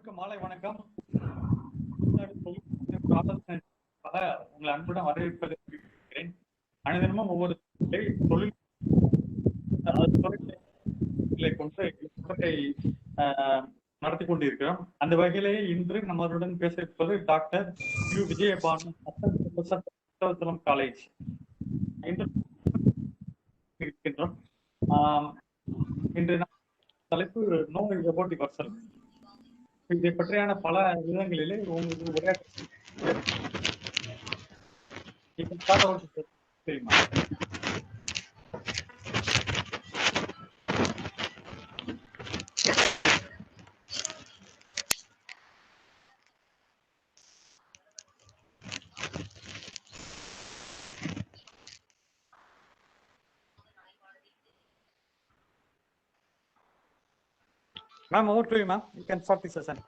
அனைவருக்கும் மாலை வணக்கம். உங்களை அன்புடன் வரவேற்பதை இருக்கிறேன். அனைவரும் ஒவ்வொரு தொழில் கொண்டு நடத்தி கொண்டிருக்கிறோம். அந்த வகையிலே இன்று நம்மளுடன் பேச இருப்பது டாக்டர் யு விஜயபானு, புத்தகத்தலம் காலேஜ் இருக்கின்றோம். இன்று தலைப்பு நோ ரோபோட்டிக் வர்சல். இதை பற்றியான பல விதங்களிலே உங்களுக்கு தெரியுமா? Ma'am, over to you, ma'am. You can start the session.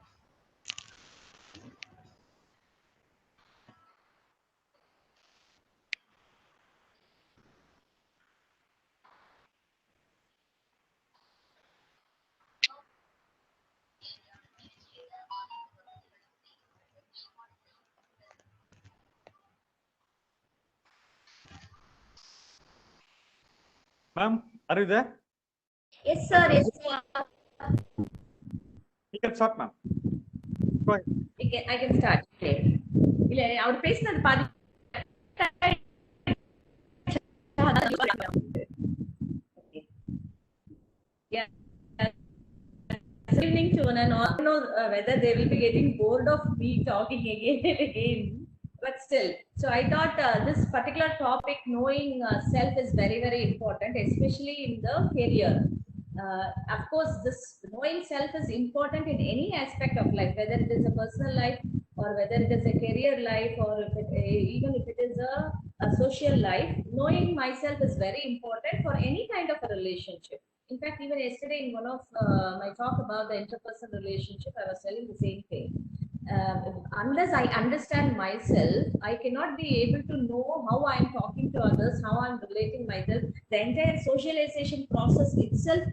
Ma'am, are you there? Yes, sir. Yes, sir. You can start, ma'am. Go ahead. I can start. Okay. Our patient yeah. Listening to one and all, know whether they will be getting bored of me talking again and again. But still, so I thought this particular topic, knowing self, is very, very important, especially in the career. Of course, this knowing self is important in any aspect of life, whether it is a personal life or whether it is a career life, or even if it is a social life. Knowing myself is very important for any kind of a relationship. In fact, even yesterday in one of my talk about the interpersonal relationship, I was telling the same thing. Unless I understand myself, I cannot be able to know how I am talking to others, how I am relating myself. The entire socialization process itself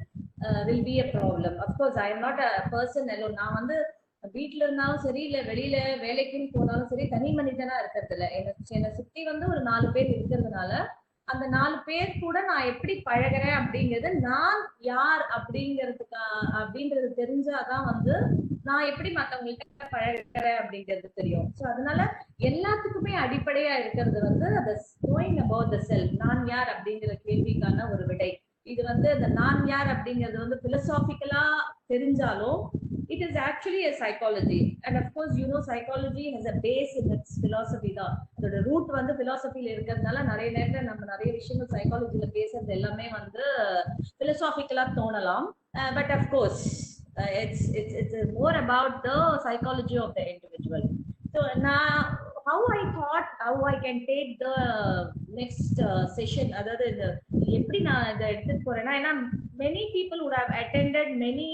will be a problem. Of course, I am not a person alone. நான் வந்து வீட்டுல இருந்தாலும் சரி, இல்ல வெளியில வேலைக்குன்னு போனாலும் சரி, தனி மனிதனா இருக்கிறது இல்ல. என்னை சுத்தி வந்து ஒரு 4 பேர் இருக்கிறதுனால அந்த 4 பேர் கூட நான் எப்படி பழகிறேன் அப்படிங்கிறது, நான் யார் அப்படிங்கிறது தெரிஞ்சாதான் வந்து நான் எப்படி மத்தவங்கள்ட்ட பழகிறேன் அப்படிங்கிறது தெரியும். சோ அதனால எல்லாத்துக்குமே அடிப்படையா இருக்கிறது வந்து அந்த knowing about the self, நான் யார் அப்படிங்கிற கேள்விக்கான ஒரு விடை. இது வந்து அந்த நான் யார் அப்படிங்கிறது வந்து பிலோசாபிக்கலா தெரிஞ்சாலும் it is actually a psychology, and of course you know psychology has a base in its philosophy தான். அதோட ரூட் வந்து பிலோசபில இருக்கிறதுனால நிறைய நேரத்துல நம்ம நிறைய விஷயங்கள் சைக்காலஜில பேசுறது எல்லாமே வந்து பிலோசாபிக்கலா தோணலாம். But of course it's more about the psychology of the individual. So now how I can take the next session, other than எப்படி நான் இதை எடுத்துட்டு போறேன்னா, ஏன்னா many people would have attended many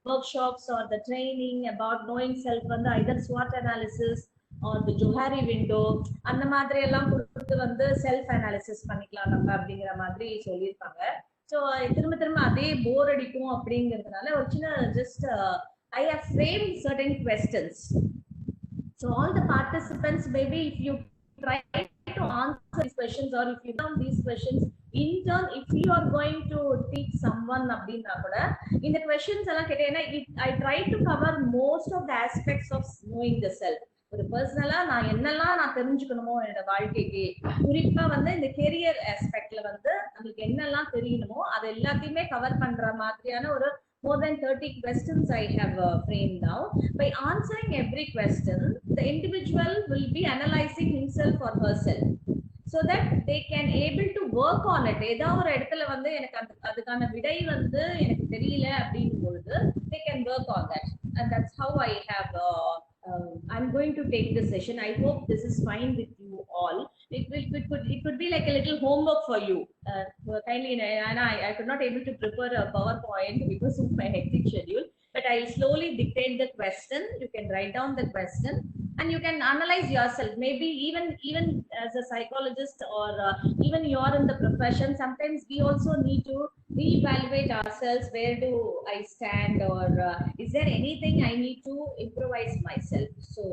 workshops or the training about knowing self வந்து either SWOT analysis or the Johari window அந்த மாதிரி எல்லாம் கொடுத்து வந்து செல்ஃப் அனாலிசிஸ் பண்ணிக்கலாம் நம்ம அப்படிங்கிற மாதிரி சொல்லியிருப்பாங்க. ஸோ திரும்ப அதே போர் அடிக்கும் அப்படிங்கிறதுனால ஒரு சின்ன just I have framed certain questions. So all the participants, maybe if you try to answer these questions, or if you down these questions in turn, if you are going to teach someone அப்படின்னா கூட இந்த questions எல்லாம் கேட்டேன்னா I try to cover most of the aspects of knowing the self. ஒரு பர்சனலா நான் என்னெல்லாம் நான் தெரிஞ்சுக்கணுமோ என்னோட வாழ்க்கைக்கு, குறிப்பா வந்து இந்த கெரியர் ஆஸ்பெக்ட்ல வந்து நம்மளுக்கு என்னெல்லாம் தெரியணுமோ அது எல்லாத்தையுமே கவர் பண்ற மாதிரியான ஒரு more than 30 questions I have framed now. By answering every question, the individual will be analyzing himself or herself, so that they can able to work on it. ஏதாவது ஒரு இடத்துல வந்து எனக்கு அதுக்கான விடை வந்து எனக்கு தெரியல அப்படிங்கும் பொழுது they can work on that, and that's how I have I'm going to take this session. I hope this is fine with you all. It could be like a little homework for you. Kindly, and I could not able to prepare a PowerPoint because of my hectic schedule, but I'll slowly dictate the question. You can write down the question and you can analyze yourself. Maybe even as a psychologist, or even you're in the profession, sometimes we also need to reevaluate ourselves. Where do I stand, or is there anything I need to improvise myself? So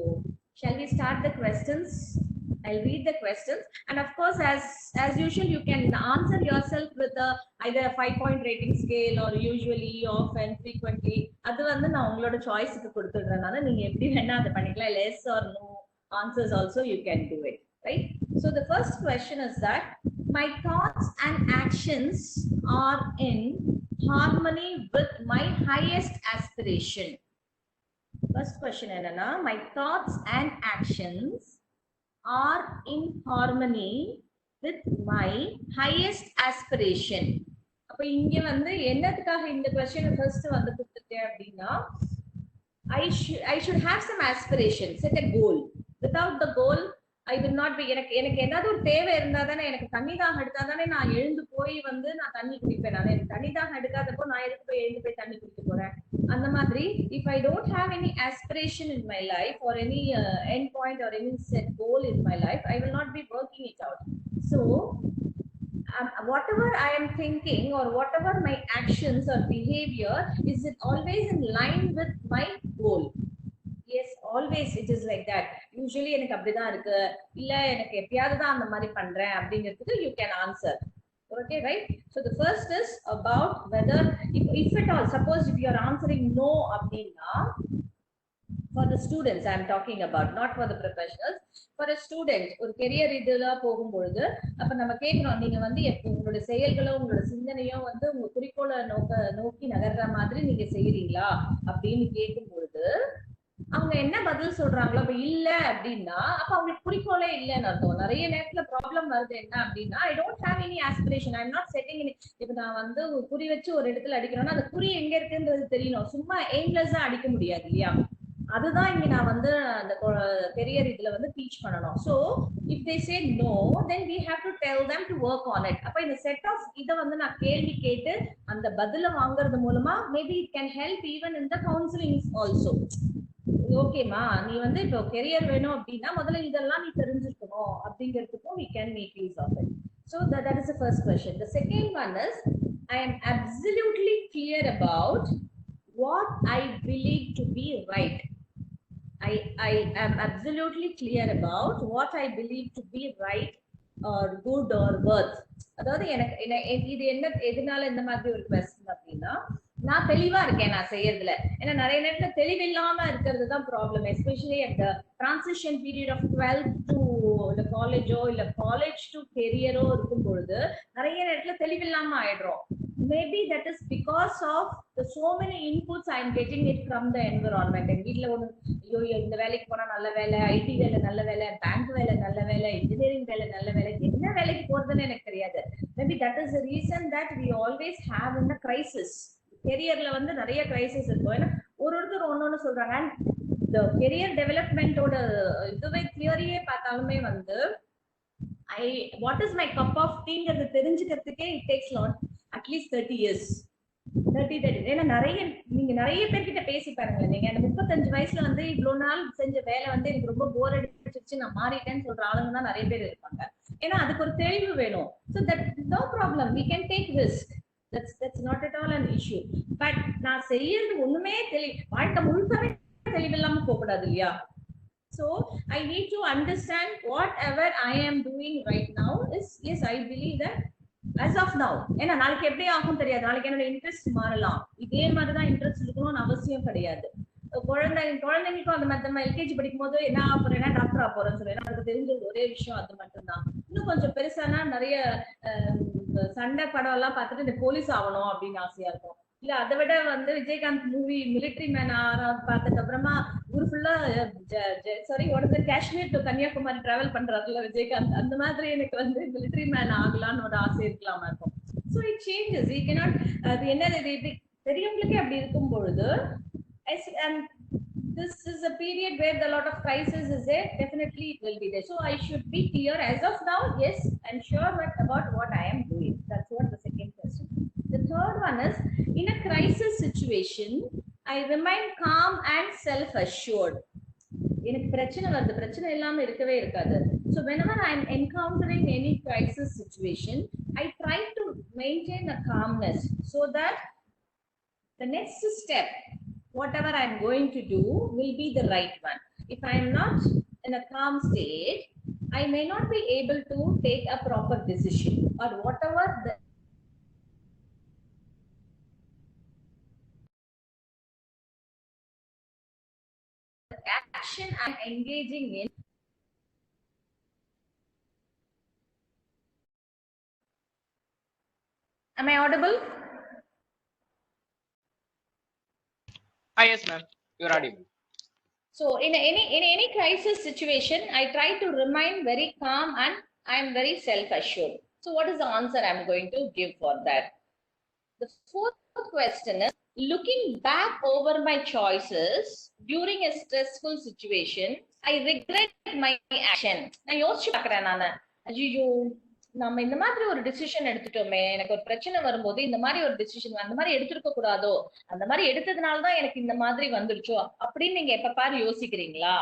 shall we start the questions? I'll read the questions, and of course, as usual, you can answer yourself with either a 5-point rating scale or usually, often, frequently. அது வந்து நான் உங்களோட சாய்ஸ்க்கு கொடுத்துடுறேன். நீங்க எப்படி வேணா அதை பண்ணிக்கலாம். Yes or no answers also you can do it, right? So the first question is that my thoughts and actions are in harmony with my highest aspiration. First question என்னன்னா, my thoughts and actions are in harmony with my highest aspiration. அப்ப இங்க வந்து என்னத்துக்காக இந்த question first வந்து கொடுத்துட்டேன் அப்படின்னா, I should have some aspiration, set a goal. Without the goal I will not be. எனக்கு ஏதாவது ஒரு தேவை இருந்தா தானே, எனக்கு தண்ணி தாகம் எடுத்தா தானே நான் எழுந்து போய் வந்து நான் தண்ணி குடிப்பேன். நான் எனக்கு தண்ணி தாகம் எடுக்காதப்போ நான் எதுக்கு போய் எழுந்து போய் தண்ணி குடிக்க போறேன்? அந்த மாதிரி if I don't have any aspiration in my life or any end point or any set goal in my life, I will not be working it out. So whatever I am thinking or whatever my actions or behavior, is it always in line with my goal? Yes, always it is like that. Usually எனக்கு அப்படிதான் இருக்கு, இல்ல எனக்கு எப்பயாவது தான் அந்த மாதிரி பண்றேன் அப்படிங்கிறதுக்கு you can answer. Okay, right? So the first is about whether, if at all, suppose if you are answering no அப்படின்னா, for the students I am talking about, not for the professionals. For a student, ஒரு career இதுல போகும்பொழுது அப்ப நம்ம கேட்கிறோம், நீங்க வந்து உங்களோட செயல்களோ உங்களோட சிந்தனையோ வந்து உங்க குறிக்கோளை நோக்கி நகர்ற மாதிரி நீங்க செய்யறீங்களா அப்படின்னு கேட்கும்பொழுது அவங்க என்ன பதில் சொல்றாங்களோ, அப்ப இல்ல அப்படின்னா அப்ப அவங்களுக்கு குறிக்கோளே இல்லைன்னு அர்த்தம். நிறைய நேரத்துல ப்ராப்ளம் வருது என்ன அப்படின்னா, I don't have any aspiration, I am not setting any. இப்ப நான் வந்து குறி வச்சு ஒரு இடத்துல அடிக்கிறோம்னா அந்த குறி எங்க இருக்குன்றது தெரியணும். சும்மா எய்ம்லெஸ்ஸா அடிக்க முடியாது இல்லையா? அதுதான் இங்க நான் வந்து அந்த கெரியர் இதுல வந்து டீச் பண்ணணும். So if they say no, then we have to tell them to work on it. அப்ப இந்த செட் ஆஃப் இத வந்து நான் கேள்வி கேட்டு அந்த பதில வாங்குறது மூலமா maybe it can help even in the counsellings also. ஓகேமா, நீ வந்து இப்போ கெரியர் வேணும் அப்படின்னா முதல்ல இதெல்லாம் நீ தெரிஞ்சுக்கணும் அப்படிங்கிறதுக்கும் we can make use of it. So that is the first question. The second one is, I am absolutely clear about what I believe to be right. I am absolutely clear about what I believe to be right or good or worth. அதாவது எனக்கு இது என்ன எதனால இந்த மாதிரி ஒரு question அப்படின்னா, நான் தெளிவா இருக்கேன் நான் செய்யறதுல. ஏன்னா நிறைய நேரத்துல தெளிவில்லாம இருக்கிறது தான் ப்ராப்ளம். எஸ்பெஷலி அந்த டிரான்சிஷன் பீரியட் ஆஃப் 12 டு இல்ல காலேஜோ இல்ல காலேஜ் டு கெரியரோ இருக்கும் பொழுது நிறைய நேரத்துல தெளிவில்லாம ஆயிடுறோம். Maybe that is because of the so many inputs I am getting it from the environment. எங்க வீட்ல ஒண்ணு, ஐயோ இந்த வேலைக்கு போனா நல்ல வேலை, ஐடி வேலை நல்ல வேலை, பேங்க் வேலை நல்ல வேலை, இன்ஜினியரிங் வேலை நல்ல வேலை, என்ன வேலைக்கு போறதுன்னு எனக்கு தெரியாது. Maybe that is the reason that we always have in a crisis. கெரியர்ல வந்து நிறைய கிரைசிஸ் இருக்கும். ஏன்னா ஒருத்தர் ஒன்னொன்னு சொல்றாங்க. அண்ட் இந்த கெரியர் டெவலப்மெண்டோட இதுவே தியரியே பார்த்தாலுமே வந்து what is my cup of டீங்கிறது தெரிஞ்சுக்கிறதுக்கே இட் டேக்ஸ் அட்லீஸ்ட் 30 years. 30. ஏன்னா நீங்க நிறைய பேர்கிட்ட பேசி பாருங்களேன். நீங்க அந்த 35 வயசுல வந்து இவ்வளவு நாள் செஞ்ச வேலை வந்து எனக்கு ரொம்ப போர் அடிச்சிருச்சு, நான் மாறிட்டேன்னு சொல்ற ஆளுங்க தான் நிறைய பேர் இருப்பாங்க. ஏன்னா அதுக்கு ஒரு தெளிவு வேணும். So that no problem, we can take risk. That's not at all an issue. But நான் செய்யறது ஒண்ணுமே வாழ்க்கை முழுக்கவே தெளிவில்லாம போகக்கூடாது இல்லையா? So I need to understand whatever I am doing right now is, yes, I believe that as of now. ஏன்னா நாளைக்கு எப்படி ஆகும் தெரியாது. நாளைக்கு என்னோட இன்ட்ரெஸ்ட் மாறலாம். இதே மாதிரிதான் இன்ட்ரெஸ்ட் இருக்கணும்னு அவசியம் கிடையாது. குழந்தைங்களுக்கும் அந்த மாதிரி நம்ம எல்கேஜி படிக்கும் போது என்ன ஆகுறேன்னா டாக்டர் ஆக போறேன்னு சொல்லி அதுக்கு தெரிஞ்ச ஒரே விஷயம் அது மட்டும்தான். இன்னும் கொஞ்சம் பெருசானா நிறைய சண்டை படம் எல்லாம் பார்த்துட்டு இந்த போலீஸ் ஆகணும் அப்படின்னு ஆசையா இருக்கும். இல்ல அதை விட வந்து விஜயகாந்த் மூவி மிலிட்டரி மேன் பார்த்ததுக்கு அப்புறமா ஊர் ஃபுல்லா காஷ்மீர் டு கன்னியாகுமரி டிராவல் பண்றாருல விஜயகாந்த், அந்த மாதிரி எனக்கு வந்து மிலிட்டரி மேன் ஆகலான்னு ஒரு ஆசை இருக்கலாமா இருக்கும். So it changes. You cannot, அது என்னது பெரியவங்களுக்கே அப்படி இருக்கும் பொழுது, and this is a period where the lot of crisis is there, definitely it will be there. So I should be clear as of now. Yes, I'm sure about what I am doing. That's what the second question. The third one is, in a crisis situation I remain calm and self assured. எனக்கு பிரச்சனை வருது, பிரச்சனை இல்லாம இருக்கவே இருக்காது. So whenever I am encountering any crisis situation, I try to maintain a calmness so that the next step, whatever I'm going to do, will be the right one. If I'm not in a calm state, I may not be able to take a proper decision, or whatever the action I'm engaging in. Am I audible? Yes, ma'am. You're audible. So in any crisis situation, I try to remain very calm and I'm very self-assured. So what is the answer I'm going to give for that? The fourth question is, looking back over my choices during a stressful situation, I regret my action. நான் யோசிச்சு பார்க்கிறேன் நானு, ஐயோ நம்ம இந்த மாதிரி ஒரு decision எடுத்துட்டோமே, எனக்கு ஒரு பிரச்சனை வரும்போது இந்த மாதிரி ஒரு டிசிஷன் அந்த மாதிரி எடுத்திருக்க கூடாதோ, அந்த மாதிரி எடுத்ததுனாலதான் எனக்கு இந்த மாதிரி வந்துருச்சோ அப்படின்னு நீங்க எப்ப பாரு யோசிக்கிறீங்களா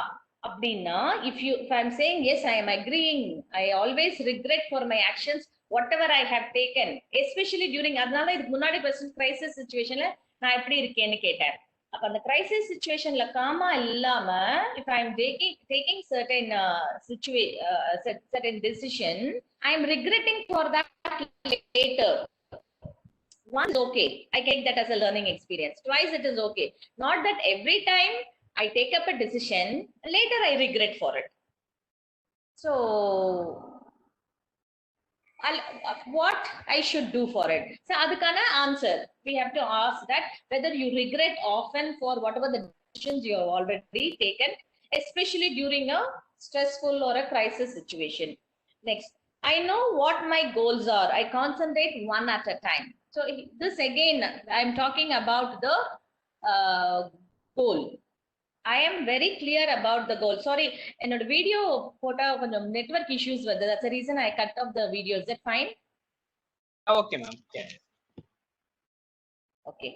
அப்படின்னா, if I'm saying yes, I am agreeing, I always regret for my actions whatever I have taken, especially during, அதனால இதுக்கு முன்னாடி பிரசன்ட் கிரைசிஸ் சிச்சுவேஷன்ல நான் எப்படி இருக்கேன்னு கேட்டேன். அப்ப அந்த கிரைசிஸ் சிச்சுவேஷன்ல காமா இல்லாம, if I am taking certain decision, I am regretting for that later. Once okay, I take that as a learning experience. Twice it is okay. Not that every time I take up a decision, later I regret for it. So what I should do for it. So adukana answer, we have to ask that whether you regret often for whatever the decisions you have already taken, especially during a stressful or a crisis situation. Next, I know what my goals are. I concentrate one at a time. So this again, I'm talking about the goal. I am very clear about the goal. Sorry, என்னோட video போட்டா கொஞ்சம் network issues வருது. That's the reason I cut off the video. Is that fine? Okay, ma'am. Yeah. Okay.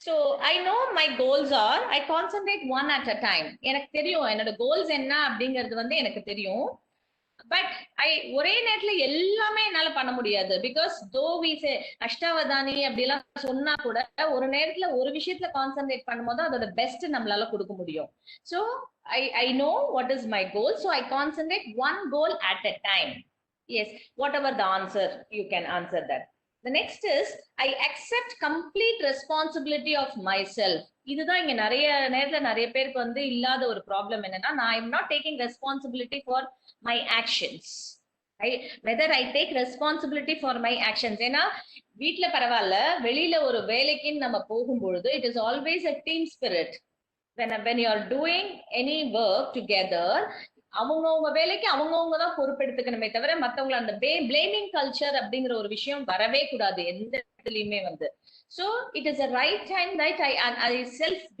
So I know my goals are, I concentrate one at a time. எனக்கு தெரியும் என்னோட goals என்ன அப்படிங்கிறது வந்து எனக்கு தெரியும். பட் ஒரே நேரத்துல எல்லாமே என்னால பண்ண முடியாது. பிகாஸ் தோ வி சே அஷ்டாவதானி அப்படி எல்லாம் சொன்னா கூட ஒரு நேரத்துல ஒரு விஷயத்துல கான்சென்ட்ரேட் பண்ணும்போது அதோட பெஸ்ட் நம்மளால கொடுக்க முடியும். So I know what is my goal. So I concentrate one goal at a time. Yes, whatever the answer you can answer that. The next is, I accept complete responsibility of myself. இதுதான் இங்க நிறைய நேரத்துல நிறைய பேருக்கு வந்து இல்லாத ஒரு problem என்னன்னா, நான் I am not taking responsibility for my actions. Whether I take responsibility for my actions. ஏன்னா வீட்டுல பரவாயில்ல, வெளியில ஒரு வேலைக்குன்னு நம்ம போகும்பொழுது it is always a team spirit. When you are doing any work together, அவங்கவுங்க வேலைக்கு அவங்கவுங்க தான் பொறுப்பெடுத்துக்கணுமே தவிர மத்தவங்களை அந்த பிளேமிங் கல்ச்சர் அப்படிங்கிற ஒரு விஷயம் வரவே கூடாது எந்த இடத்துலயுமே வந்து. So it is a right time that I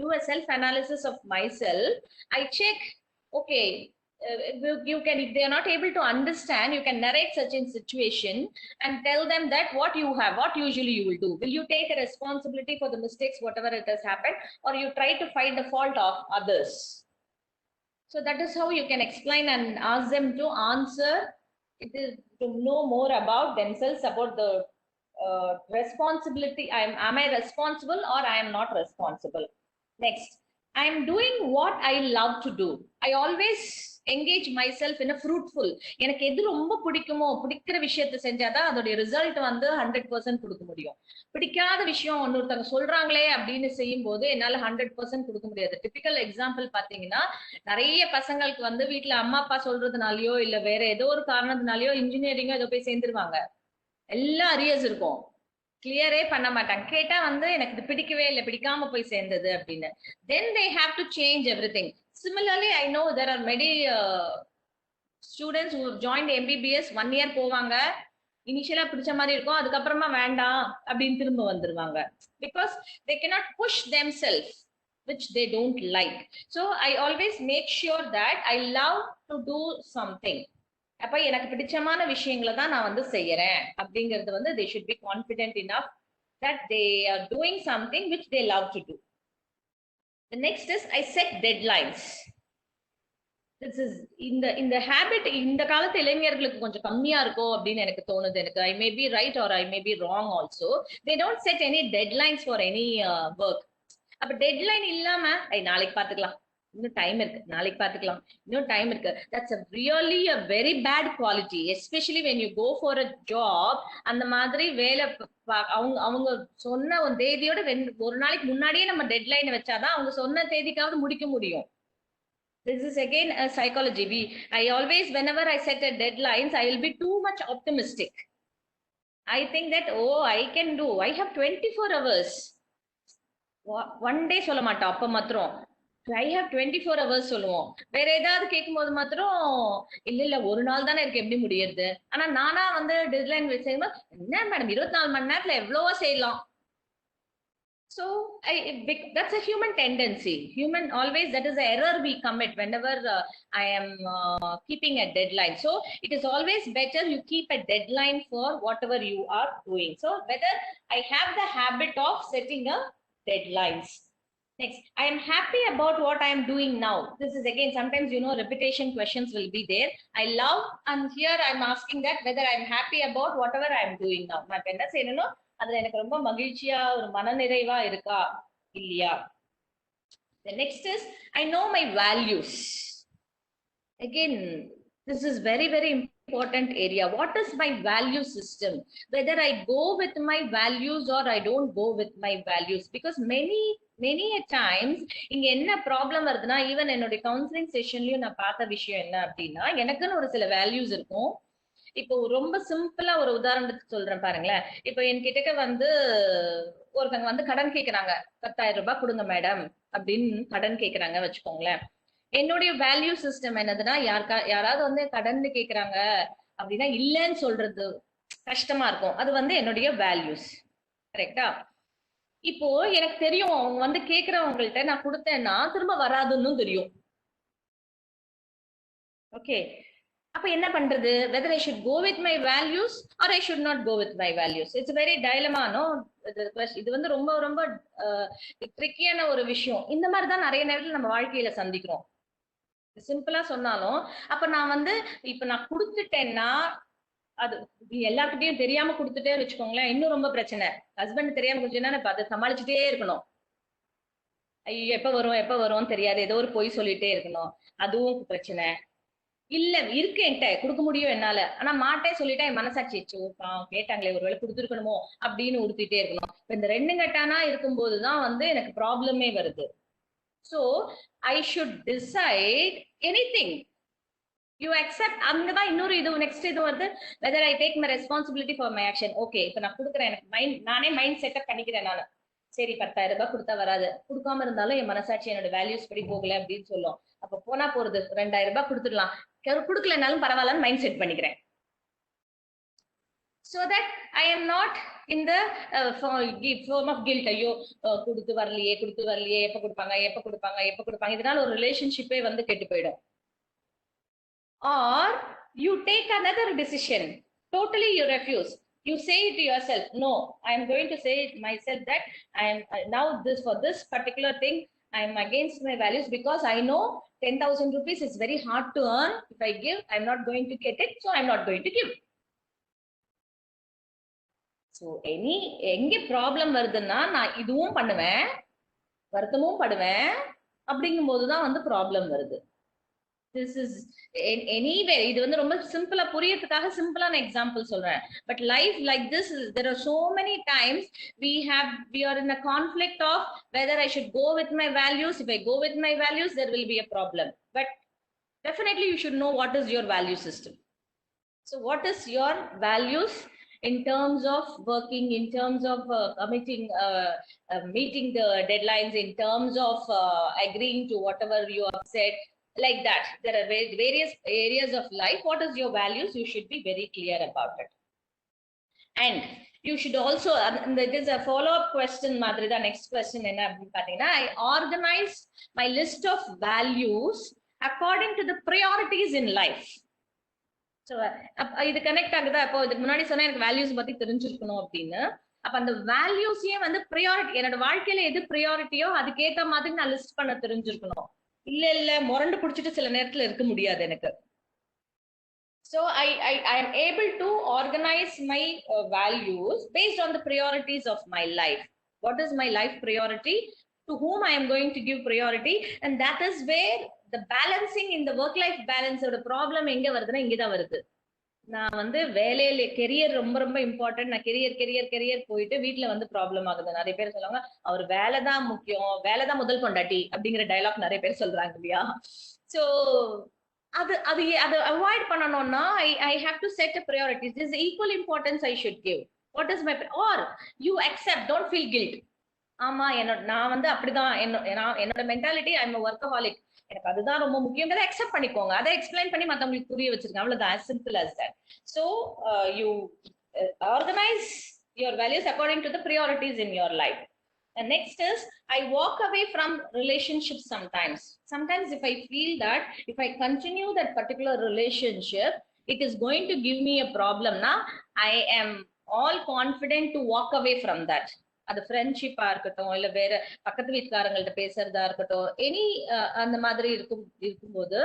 do a self analysis of myself. I check, okay, you can, if they are not able to understand, you can narrate such a situation and tell them that what you have, what usually you will do. Will you take a responsibility for the mistakes whatever it has happened, or you try to find the fault of others? So that is how you can explain and ask them to answer. It is to know more about themselves, about the responsibility. Am I responsible or I am not responsible? Next, I am doing what I love to do. I always engage myself in a fruitful. எனக்கு எது ரொம்ப பிடிக்குமோ, பிடிக்கிற விஷயத்தை செஞ்சாதான் அதோட result வந்து 100% கொடுக்க முடியும். பிடிக்காத விஷயம் ஒன்னொருத்தவங்க சொல்றாங்களே அப்படின்னு செய்யும் போது என்னால 100% கொடுக்க முடியாது. டிபிக்கல் எக்ஸாம்பிள் பாத்தீங்கன்னா, நிறைய பசங்களுக்கு வந்து வீட்டுல அம்மா அப்பா சொல்றதுனாலயோ இல்ல வேற ஏதோ ஒரு காரணத்தினாலயோ இன்ஜினியரிங்கோ ஏதோ போய் சேர்ந்துருவாங்க. எல்லாம் அரியர்ஸ் இருக்கும், கிளியரே பண்ண மாட்டாங்க. கேட்டா வந்து எனக்கு இது பிடிக்கவே இல்லை, பிடிக்காம போய் சேர்ந்தது அப்படின்னு. தென் they have to change everything. Similarly, I know there are many students who have joined MBBS 1 year போவாங்க, இனிஷியலா பிடிச்ச மாதிரி இருக்கும், அதுக்கப்புறமா வேண்டாம் அப்படின்னு திரும்ப வந்துருவாங்க. Because they cannot push themselves which they don't like. So I always make sure that I love to do something. அப்ப எனக்கு பிடிச்சமான விஷயங்களை தான் நான் வந்து செய்யறேன் அப்படிங்கிறது வந்து they should be confident enough that they are doing something which they love to do. The next is, I set deadlines. this is இந்த ஹேபிட் இந்த காலத்து இளைஞர்களுக்கு கொஞ்சம் கம்மியா இருக்கோ அப்படின்னு எனக்கு தோணுது. எனக்கு I may be right or I may be wrong also. They don't set any deadlines for any work. அப்ப டெட்லைன் இல்லாம நாளைக்கு பாத்துக்கலாம், இன்னும் டைம் இருக்கு, நாளைக்கு பாத்துக்கலாம், இன்னும் டைம் இருக்கு. That's really a very bad quality, especially when you go for a job. அந்த மாதிரி வேலை அவங்க சொன்ன ஒரு தேதியோட ஒரு நாளைக்கு முன்னாடியே நம்ம டெட்லைன் வச்சாதான் அவங்க சொன்ன தேதிக்காவது முடிக்க முடியும். This is again a psychology. I always, whenever I set a deadlines, I will be too much optimistic. I think that, oh, I can do. I have 24 hours. One day சொல்ல மாட்டோம் அப்ப மாத்திரம். I have 24 hours சொல்லுவோம். வேற ஏதாவது கேட்கும் போது மாத்திரம் இல்ல ஒரு நாள் தானே இருக்கு, எப்படி முடியுது? ஆனா நானா வந்து டெட்லைன் வச்சேன், என்ன மேடம் 24 மணி நேரத்துல எவ்வளவோ செய்யலாம். So that's a human tendency. Human always, that is the error we commit whenever I am keeping a deadline. So it is always better you keep a deadline for whatever you are doing. So whether I have the habit of setting a deadlines. Next, I am happy about what I am doing now. This is again, sometimes repetition questions will be there. I love, and here I am asking that whether I am happy about whatever I am doing now. நான் என்ன செய்யணும், அதுல எனக்கு ரொம்ப மகிழ்ச்சியா ஒரு மனநிறைவா இருக்கா இல்லையா. The next is, I know my values. Again, this is very, very important area. What is my value system? Whether I go with my values or I don't go with my values. Because many a times, இங்க என்ன problem வருதுன்னா, even என்னுடைய counselling செஷன்லயும் நான் பார்த்த விஷயம் என்ன அப்படின்னா, எனக்குன்னு ஒரு சில வேல்யூஸ் இருக்கும். இப்போ ரொம்ப சிம்பிளா ஒரு உதாரணத்துக்கு சொல்றேன் பாருங்களேன். இப்போ என்கிட்ட வந்து ஒருத்தவங்க வந்து கடன் கேட்கறாங்க, 10,000 ரூபாய் கொடுங்க மேடம் அப்படின்னு கடன் கேட்கறாங்க வச்சுக்கோங்களேன். என்னுடைய வேல்யூ சிஸ்டம் என்னதுன்னா, யாராவது வந்து கடன் கேட்கறாங்க அப்படின்னா இல்லைன்னு சொல்றது கஷ்டமா இருக்கும். அது வந்து என்னுடைய வேல்யூஸ். கரெக்டா? இப்போ எனக்கு தெரியும் அவங்க வந்து கேட்கறவங்கள்ட்ட நான் கொடுத்தேன்னா திரும்ப வராதுன்னு தெரியும். ஓகே, அப்ப என்ன பண்றது? whether I should go with my values or I should not go with my values. It's a very dilemma, no? இது வந்து ரொம்ப ரொம்ப ட்ரிக்கியான ஒரு விஷயம். இந்த மாதிரி தான் நிறைய நேரத்துல நம்ம வாழ்க்கையில சந்திக்கிறோம். சிம்பிளா சொன்னாலும், அப்ப நான் வந்து இப்ப நான் கொடுத்துட்டேன்னா, அது எல்லார்கிட்டையும் தெரியாம கொடுத்துட்டே வச்சுக்கோங்களேன், இன்னும் ரொம்ப பிரச்சனை. ஹஸ்பண்ட் தெரியாம கொடுத்தீங்கன்னா அதை சமாளிச்சுட்டே இருக்கணும். ஐயோ எப்ப வரும் தெரியாது, ஏதோ ஒரு பொய் சொல்லிட்டே இருக்கணும், அதுவும் பிரச்சனை. இல்ல இருக்கு என்கிட்ட கொடுக்க முடியும் என்னால, ஆனா மாட்டேன் சொல்லிட்டா என் மனசாட்சி கேட்டாங்களே ஒருவேளை கொடுத்துருக்கணுமோ அப்படின்னு உறுத்திட்டே இருக்கணும். இப்ப இந்த ரெண்டு கட்டானா இருக்கும்போதுதான் வந்து எனக்கு ப்ராப்ளமே வருது. So I should decide anything. You accept. அங்கதான் இன்னொரு இது நெக்ஸ்ட் இது வந்து whether I take my responsibility for my action. Okay, இப்ப நான் கொடுக்குறேன், எனக்கு நானே மைண்ட் செட்டப் பண்ணிக்கிறேன். நானு சரி 10,000 ரூபாய் கொடுத்தா வராது, கொடுக்காம இருந்தாலும் என் மனசாட்சி என்னோட வேல்யூஸ் படி போகல அப்படின்னு சொல்லும். அப்ப போனா போறது 2,000 ரூபாய் கொடுத்துடலாம், கொடுக்கலனாலும் பரவாயில்லன்னு மைண்ட் செட் பண்ணிக்கிறேன். So that I am not in the form of guilt. ஐயோ கொடுத்து வரலையே எப்ப கொடுப்பாங்க, இதனால ஒரு ரிலேஷன்ஷிப்பே வந்து கெட்டு போயிடும். Or you take another decision, totally you refuse. You say to yourself, no, I am going to say it myself that I am now for this particular thing I am against my values, because I know 10,000 rupees is very hard to earn. If I give, I am not going to get it, so I am not going to give. So எங்க problem வருதுன்னா, நான் இதுவும் பண்ணுவேன் வருத்தமும் படுவேன் அப்படிங்கும் போதுதான் வந்து problem வருது. This is anyway, இது வந்து ரொம்ப சிம்பிளா புரியறதுக்காக சிம்பிளான எக்ஸாம்பிள் சொல்றேன். But life like this is, there are so many times we are in a conflict of whether I should go with my values. If I go with my values, there will be a problem. But definitely you should know what is your value system. So what is your values in terms of working, in terms of meeting the deadlines, in terms of agreeing to whatever you have said. Like that, there are various areas of life. What is your values? You should be very clear about it. And you should also, it is a follow-up question, Madrida. Next question, I organize my list of values according to the priorities in life. So, இது connect ஆகுதா? அப்போ இதுக்கு முன்னாடி சொன்னா எனக்கு values பத்தி தெரிஞ்சிருக்கணும் அப்படின்னு. அப்ப அந்த வேல்யூஸையும் வந்து ப்ரியாரிட்டி, என்னோட வாழ்க்கையில எது ப்ரியாரிட்டியோ அதுக்கேற்ற மாதிரி நான் லிஸ்ட் பண்ண தெரிஞ்சிருக்கணும். இல்ல முரண்டு பிடிச்சிட்டு சில நேரத்துல இருக்க முடியாது எனக்கு. So I am able to organize my values based on the priorities of my life. What is my life priority? To whom I am going to give priority? And that is where the balancing in the work-life balance oda problem எங்க வருதுன்னா இங்கதான் வருது. நான் வந்து வேலையில career ரொம்ப ரொம்ப important. நான் கெரியர் போயிட்டு வீட்டுல வந்து ப்ராப்ளம் ஆகுது. நிறைய பேர் சொல்லுவாங்க அவர் வேலைதான் முக்கியம், வேலைதான் முதல் கொண்டாட்டி அப்படிங்கிற டைலாக் நிறைய பேர் சொல்றாங்க இல்லையா? சோ அது அது அது அவாய்ட் பண்ணணும்னா I have to set a priorities. This equal importance I should give. What is my are you accept, don't feel guilt. ஆமா நான் வந்து அப்படிதான் என்னோட மென்டாலிட்டி, ஐ எம் ஒர்க்கஹாலிக், எனக்கு அதுதான் ரொம்ப முக்கியங்கிறத அக்செப்ட் பண்ணிக்கோங்க. அதை எக்ஸ்பிளைன் பண்ணி மத்தவங்களுக்கு புரிய வச்சிருக்கேன், அவ்வளவுதான். as simple as that. So you organize your values according to the priorities in your life. And next is I walk away from relationships sometimes. Sometimes if I feel that if I continue that particular relationship it is going to give me a problem, na I am all confident to walk away from that. அது ஃப்ரெண்ட்ஷிப்பா இருக்கட்டும், இல்ல வேற பக்கத்து வீட்டுக்காரங்கள்ட்ட பேசுறதா இருக்கட்டும், any அந்த மாதிரி இருக்கும்போது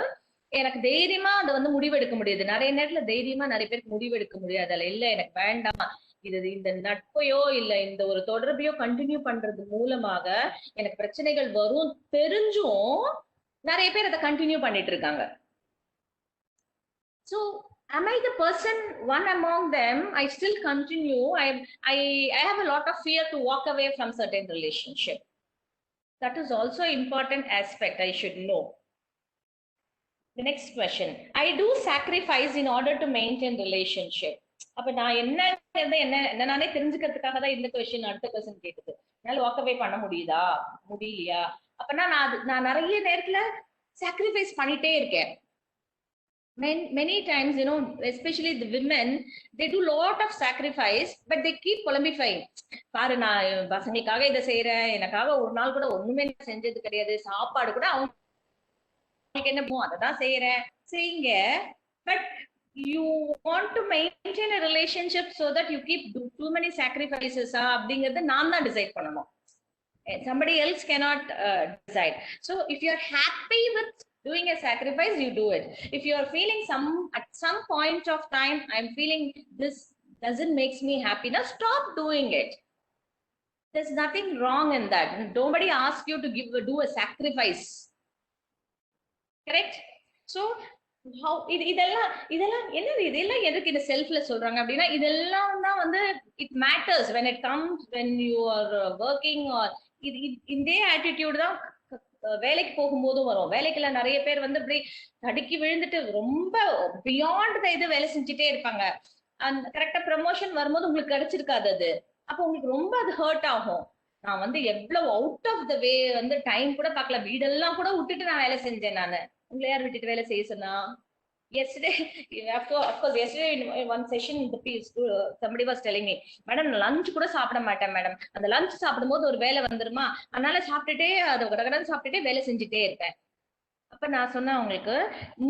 எனக்கு தைரியமா அதை வந்து முடிவெடுக்க முடியுது. நிறைய நேரத்துல தைரியமா நிறைய பேருக்கு முடிவெடுக்க முடியாது. இல்ல எனக்கு வேண்டாம், இந்த நட்பையோ இல்ல இந்த ஒரு தொடர்பையோ கண்டினியூ பண்றது மூலமாக எனக்கு பிரச்சனைகள் வரும் தெரிஞ்சும் நிறைய பேர் அதை கண்டினியூ பண்ணிட்டு இருக்காங்க. So am I the person, one among them? I still continue. I have a lot of fear to walk away from certain relationship. That is also important aspect I should know. The next question, I do sacrifice in order to maintain relationship. அப்ப நான் என்ன நானே தெரிஞ்சுக்கிறதுக்காக தான் இந்த question அடுத்த question கேக்குது. என்னால வாக் அவே பண்ண முடியலையா? அப்பனா நான் நிறைய நேரத்துல சாக்ரிஃபைஸ் பண்ணிட்டே இருக்கேன். Many times, you know, especially the women, they do lot of sacrifice, but they keep polemifying. பாரு நான் பசங்களுக்காக இதை செய்யறேன், எனக்காக ஒரு நாள் கூட ஒண்ணுமே செஞ்சது கிடையாது, சாப்பாடு கூட அவங்களுக்கு என்ன அதான் செய்யுங்க. But you want to maintain a relationship so that you keep too many sacrifices அப்படிங்கறது நான் தான் டிசைட் பண்ணணும். Somebody else cannot decide. So if you are happy with doing a sacrifice, you do it. If you are feeling at some point of time I'm feeling this doesn't makes me happy, now stop doing it. There's nothing wrong in that. Nobody asked you to do a sacrifice, correct? So how இதெல்லாம் என்னது எதுக்கு இந்த செல்ஃப்ல சொல்றாங்க அப்படின்னா இதெல்லாம் தான் வந்து it matters when it comes when you are working, or இதே ஆட்டிடியூட் தான் வேலைக்கு போகும்போதும் வரும். வேலைக்குள்ள நிறைய பேர் வந்து இப்படி தடுக்கி விழுந்துட்டு ரொம்ப பியாண்ட் இது வேலை செஞ்சுட்டே இருப்பாங்க. அந்த கரெக்டா ப்ரமோஷன் வரும்போது உங்களுக்கு கிடைச்சிருக்காது. அது அப்போ உங்களுக்கு ரொம்ப அது ஹர்ட் ஆகும். நான் வந்து எவ்வளவு அவுட் ஆஃப் த வே வந்து டைம் கூட பார்க்கல, வீடெல்லாம் கூட விட்டுட்டு நான் வேலை செஞ்சேன். நானு உங்களை யார் விட்டுட்டு வேலை செய்ய சொன்னா? Yesterday, of course, yesterday in one session, somebody was telling me, madam, lunch கூட சாப்பிட மாட்டேன் மேடம். அந்த லஞ்ச் சாப்பிடும்போது ஒரு வேலை வந்துருமா, அதனால சாப்பிட்டுட்டே அதை கடகடன்னு சாப்பிட்டுட்டே வேலை செஞ்சுட்டே இருப்பேன். அப்ப நான் சொன்னேன், அவங்களுக்கு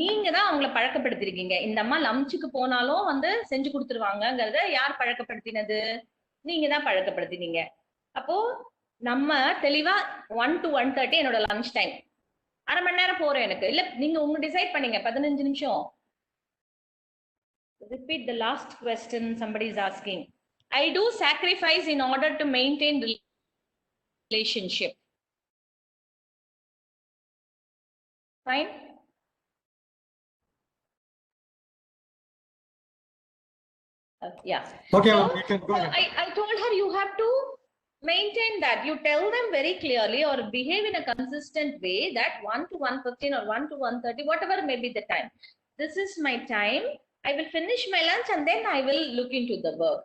நீங்க தான் அவங்கள பழக்கப்படுத்திருக்கீங்க. இந்த அம்மா லஞ்சுக்கு போனாலும் வந்து செஞ்சு கொடுத்துருவாங்கங்கிறத யார் பழக்கப்படுத்தினது? நீங்க தான் பழக்கப்படுத்தினீங்க. அப்போ நம்ம தெளிவா 1 to 1:30 என்னோட லஞ்ச் டைம், அரை மணி நேரம் போறேன் எனக்கு. இல்ல நீங்க உங்க டிசைட் பண்ணீங்க 15 நிமிஷம். Repeat the last question somebody is asking. I do sacrifice in order to maintain relationship. Fine. Yeah. Okay, So, you can go ahead. I told her you have to maintain that. You tell them very clearly or behave in a consistent way that 1 to 1:15 or 1 to 1:30, whatever may be the time. This is my time. I will finish my lunch and then I will look into the work.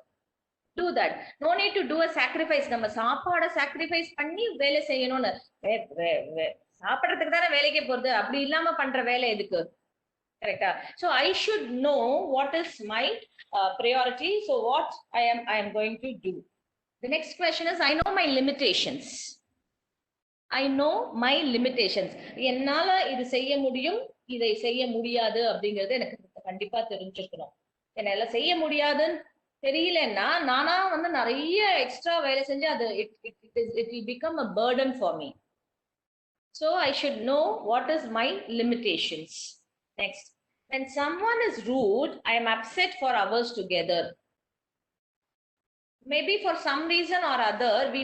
Do that. No need to do a sacrifice. நம்ம சாப்பாட sacrifice பண்ணி வேலை செய்யணும்னு, சாப்பிடுறதுக்கு தானே வேலைக்கே போறது, அப்படி இல்லாம பண்ற வேலை எதுக்கு? கரெக்டா? So I should know what is my priority. So what I am going to do. The next question is, I know my limitations. I know my limitations. என்னால இது செய்ய முடியும், இதை செய்ய முடியாது அப்படிங்கிறது எனக்கு கண்டிப்பா தெரிஞ்சிருக்கணும். என்னால செய்ய முடியாதுன்னு தெரியலன்னா நானா வந்து நிறைய எக்ஸ்ட்ரா வேலை செஞ்சு அது it will become a burden for me. So I should know what is my limitations. Next, when someone is rude, I am upset for hours together. Maybe for some reason or other, we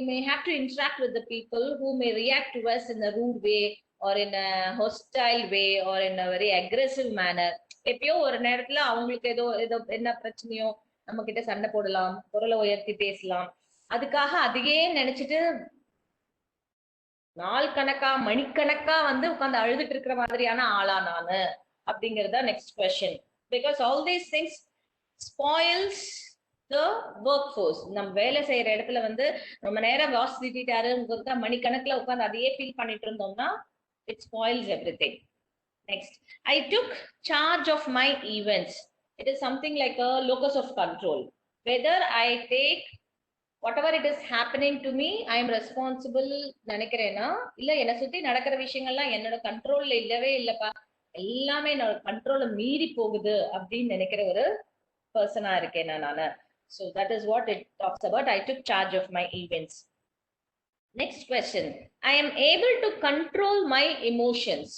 may have to interact with the people who may react to us in a rude way or in a hostile way or in a very aggressive manner. எப்பயோ ஒரு நேரத்துல அவங்களுக்கு ஏதோ ஏதோ என்ன பிரச்சனையோ நம்ம கிட்ட சண்டை போடலாம், குரலை உயர்த்தி பேசலாம். அதுக்காக அதையே நினைச்சிட்டு நாள் கணக்கா மணிக்கணக்கா வந்து உட்கார்ந்து அழுதுட்டு இருக்கிற மாதிரியான ஆளா நானு அப்படிங்கறத next question. Because all these things spoils the work force. நம்ம வேலை செய்யற இடத்துல வந்து ரொம்ப நேரம் வாஸ் திட்டாருங்கிறத மணிக்கணக்குல உட்கார்ந்து அதையே ஃபீல் பண்ணிட்டு இருந்தோம்னா it spoils every thing. Next, I took charge of my events. It is something like a locus of control. Whether I take whatever it is happening to me, I am responsible நினைக்கிறேனா இல்ல என்னை சுத்தி நடக்கிற விஷயங்கள்லாம் என்னோட கண்ட்ரோல்ல இல்லவே இல்லப்பா, எல்லாமே என்னோட கண்ட்ரோல மீறி போகுது அப்படின்னு நினைக்கிற ஒரு பர்சனா இருக்கேன் நானு. So that is what it talks about. I took charge of my events. Next question. I am able to control my emotions.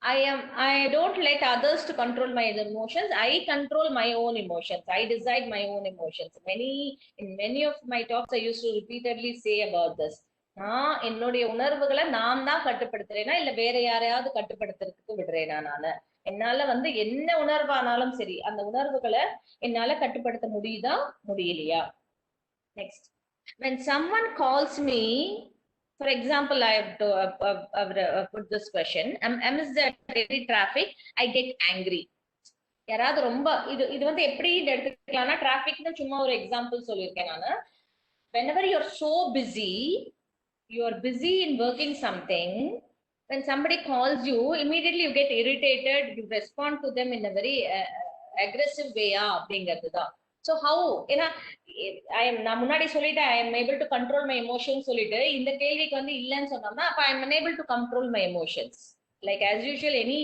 I don't let others to control my emotions. I control my own emotions. I decide my own emotions. In many of my talks, I used to repeatedly say about this. நான் என்னுடைய உணர்வுகளை நான் தான் கட்டுப்படுத்துறேனா இல்ல வேற யாரையாவது கட்டுப்படுத்துறதுக்கு விடுறேனா நானு. என்னால வந்து என்ன உணர்வானாலும் சரி அந்த உணர்வுகளை என்னால கட்டுப்படுத்த முடியுதா முடியலையா. Next, when someone calls me, for example, I have to put this question. Amidst the daily traffic, I get angry. யாராவது ரொம்ப இது வந்து எப்படி எடுத்துக்கலாம்னா டிராபிக்னு சும்மா ஒரு எக்ஸாம்பிள் சொல்லியிருக்கேன் நானு. Whenever you're so busy, you're busy in working something, when somebody calls you, immediately you get irritated, you respond to them in a very aggressive way அப்படிங்கிறது தான். So how, ஏன்னா நான் முன்னாடி சொல்லிட்டேன் I am able to control my emotions சொல்லிட்டு இந்த கேள்விக்கு வந்து இல்லைன்னு சொன்னோம்னா அப்ப I am unable to control my emotions. Like as usual, any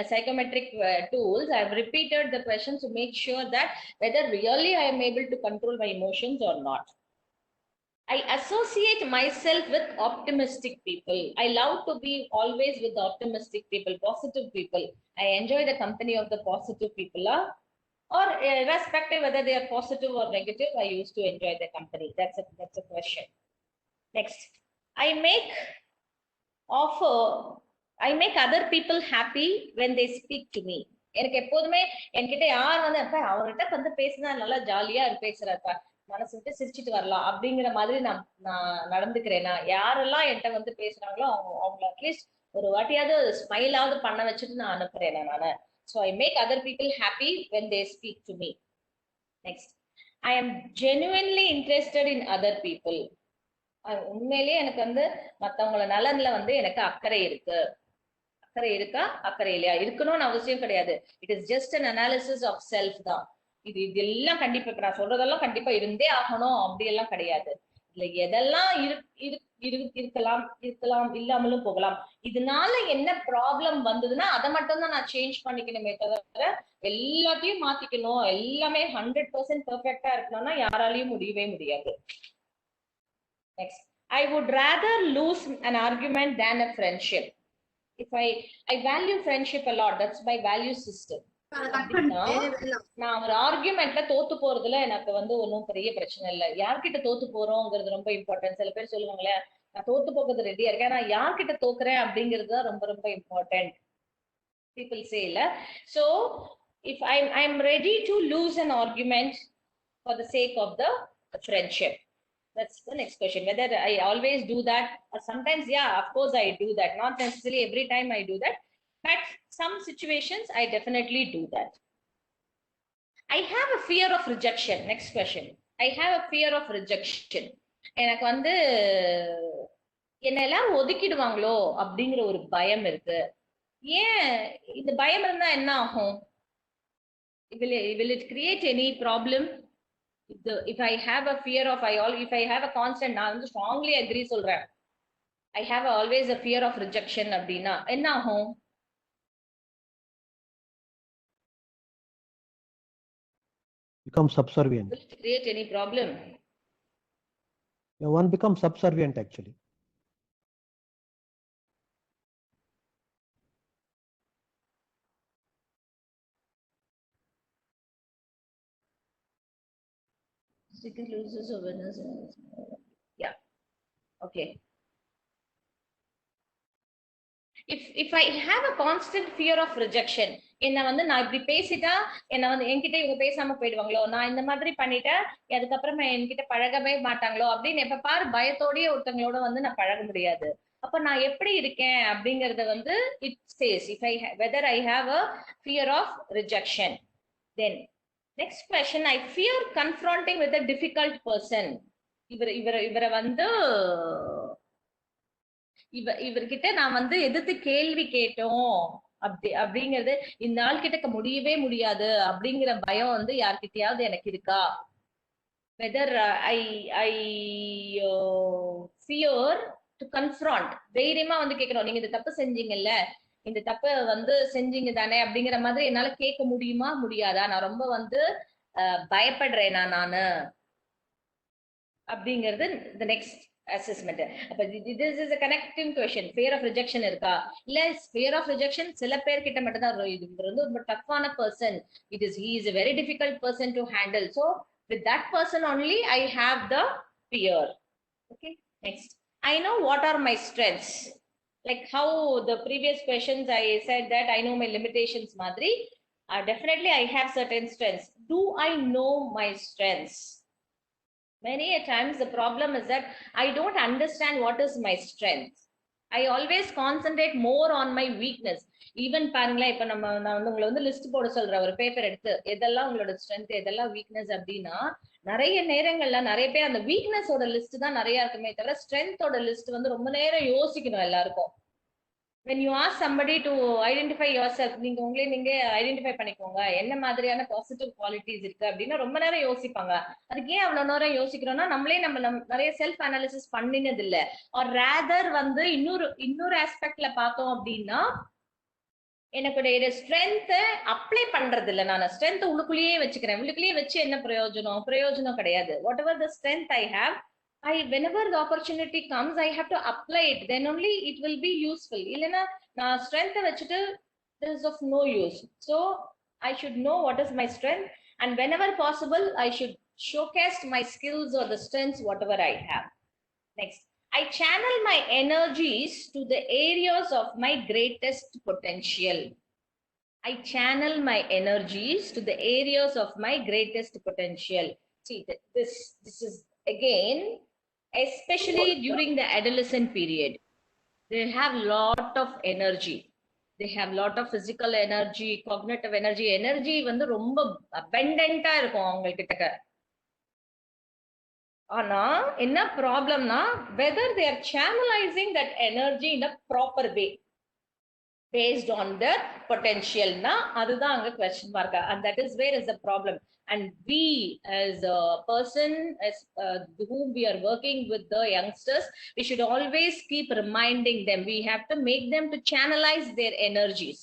psychometric tools, I have repeated the question to make sure that whether really I am able to control my emotions or not. I associate myself with optimistic people. I love to be always with optimistic people, positive people. I enjoy the company of the positive people. Or irrespective whether they are positive or negative, I used to enjoy the company. That's a question. Next, I make other people happy when they speak to me. எனக்கு எப்போதுமே என்கிட்ட யார் வந்து அப்ப அவர்கிட்ட வந்து பேசினா நல்லா ஜாலியா பேசுறாப்பா, மனசு விட்டு சிரிச்சிட்டு வரலாம் அப்படிங்கிற மாதிரி நான் நடந்துக்கிறேன்னா யாரெல்லாம் என்கிட்ட வந்து பேசுறாங்களோ அவங்க அட்லீஸ்ட் ஒரு வாட்டியாவது ஸ்மைலாவது பண்ண வச்சுட்டு நான் அனுப்புறேன் நானு. So I make other people happy when they speak to me. Next, I am genuinely interested in other people. உண்மையிலேயே எனக்கு வந்து மத்தவங்கள நலன்ல வந்து எனக்கு அக்கறை இருக்கு. அக்கறை இருக்கா அக்கறை இல்லையா இருக்கணும்னு அவசியம் கிடையாது. It is just an analysis of self தான். இதெல்லாம் கண்டிப்பா இப்ப நான் சொல்றதெல்லாம் கண்டிப்பா இருந்தே ஆகணும் அப்படி எல்லாம் கிடையாது. இல்ல எதெல்லாம் இருக்கலாம் இல்லாமலும் போகலாம். இதனால என்ன ப்ராப்ளம் வந்ததுன்னா அதை மட்டும் தான் நான் சேஞ்ச் பண்ணிக்கணுமே தவிர எல்லாத்தையும் மாத்திக்கணும் எல்லாமே 100% பெர்ஃபெக்ட்டா இருக்கணும்னா யாராலையும் முடியவே முடியாது. Next, I would rather lose an argument than a friendship. If I value friendship a lot, that's my value system. நான் ஒரு ஆர்குமெண்ட்ல தோத்து போறதுல எனக்கு வந்து ஒன்னும் பெரிய பிரச்சனை இல்ல. யார்கிட்ட தோத்து போறோம்ங்கிறது ரொம்ப இம்பார்ட்டன்ட். சில பேர் சொல்லுவாங்களே நான் தோத்து போகிறது ரெடியா இருக்கேன், நான் யார்கிட்ட தோக்குறேன் அப்படிங்கிறது தான் ரொம்ப ரொம்ப இம்பார்ட்டன்ட். People say இல்ல. So if I'm ready to lose an argument for the sake of the friendship. That's the next question. Whether I always do that or sometimes, yeah, of course I do that. Not necessarily every time I do that, but some situations I definitely do that. I have a fear of rejection. Next question. I have a fear of rejection. எனக்கு வந்து என்ன எல்லாரும் ஒதுக்கிடுவாங்களோ அப்படிங்கிற ஒரு பயம் இருக்கு. ஏன் இந்த பயம் இருந்தா என்ன ஆகும்? Will it create any problem? If I have a fear of if I have a constant, நான் வந்து strongly agree சொல்றேன். I have always a fear of rejection அப்படின்னா என்ன ஆகும்? Become subservient. Will it create any problem? One becomes subservient actually. Sticker loses awareness. Yeah. Okay. If I have a constant fear of rejection, என்ன வந்து நான் இப்படி பேசிட்டா என்ன வந்து என்கிட்ட இவங்க பேசாம போயிடுவாங்களோ, நான் இந்த மாதிரி பண்ணிட்டா அதுக்கப்புறமா என்கிட்ட பழகவே மாட்டாங்களோ அப்படின்னு எப்ப பாரு பயத்தோடயே ஒருத்தவங்களோட வந்து நான் பழக முடியாது. அப்ப நான் எப்படி இருக்கேன் அப்படிங்கறத வந்து it chase if I whether I have a fear of rejection. Then next question, I fear confronting with a difficult person. இவரை வந்து இவர்கிட்ட நான் வந்து எதிர்த்து கேள்வி கேட்டோம் அப்படிங்கிறது இந்த ஆள் கிட்ட முடியவே முடியாது அப்படிங்கிற பயம் வந்து யார்கிட்டயாவது எனக்கு இருக்கா? வெதர் ஐ ஃபியர் டு கன்ஃப்ராண்ட், தைரியமா வந்து கேட்கணும், நீங்க இந்த தப்பு செஞ்சீங்கல்ல, இந்த தப்பு வந்து செஞ்சீங்க தானே அப்படிங்கிற மாதிரி என்னால கேட்க முடியுமா முடியாதா? நான் ரொம்ப வந்து பயப்படுறேனா நானு அப்படிங்கிறது the next assessment. அப்ப this is a connecting question. Fear of rejection இருக்கா? இல்ல fear of rejection சில பேர் கிட்ட மட்டும் தான் இவர் வந்து ஒரு டஃப்பான person, he is a very difficult person to handle, so with that person only I have the fear. Okay, next, I know what are my strengths. Like how the previous questions I said that I know my limitations madri, definitely I have certain strengths. Do I know my strengths? Many a times the problem is that I don't understand what is my strength. I always concentrate more on my weakness. Even பாருங்களேன், இப்ப நான் வந்து உங்களை வந்து list போட சொல்ற ஒரு paper எடுத்து எதெல்லாம் உங்களோட ஸ்ட்ரென்த் எதெல்லாம் வீக்னஸ் அப்படின்னா நிறைய நேரங்கள்ல நிறைய பேர் அந்த வீக்னஸோட லிஸ்ட் தான் நிறைய இருக்குமே தவிர ஸ்ட்ரென்த்தோட லிஸ்ட் வந்து ரொம்ப நேரம் யோசிக்கணும் எல்லாருக்கும். when you ask somebody to identify yourself, நீங்க உங்களே நீங்க ஐடென்டிஃபை பண்ணிக்கோங்க என்ன மாதிரியான பாசிட்டிவ் குவாலிட்டிஸ் இருக்கு அப்படின்னா ரொம்ப நேரம் யோசிப்பாங்க. அதுக்கு ஏன் அவ்வளவு நேரம் யோசிக்கிறோம்னா நம்மளே நம்ம நிறைய செல்ஃப் அனாலிசிஸ் பண்ணினது இல்ல. ஆர் ரேதர் வந்து இன்னொரு ஆஸ்பெக்ட்ல பார்த்தோம் அப்படின்னா எனக்கு ஸ்ட்ரென்த் அப்ளை பண்றது இல்ல, நான் ஸ்ட்ரென்த் உள்ளுக்குள்ளேயே வச்சுக்கிறேன். உள்ளுக்குள்ளேயே வச்சு என்ன பிரயோஜனம் கிடையாது. What ever the strength I have, whenever the opportunity comes I have to apply it, then only it will be useful. Illana na strength vechittu this is of no use. So I should know what is my strength, and whenever possible I should showcase my skills or the strengths whatever I have. Next, I channel my energies to the areas of my greatest potential. I channel my energies to the areas of my greatest potential. See, this is again, especially during the adolescent period, they have lot of energy, they have lot of physical energy, cognitive energy வந்து ரொம்ப abundant-ஆ இருக்கும் அவங்க கிட்ட. ஆனா என்ன ப்ராப்ளம்னா whether they are channelizing that energy in a proper way based on their potential na அதுதான் அங்க question mark, and that is where is the problem. And we as a person, as whom we are working with the youngsters, we should always keep reminding them, we have to make them to channelize their energies.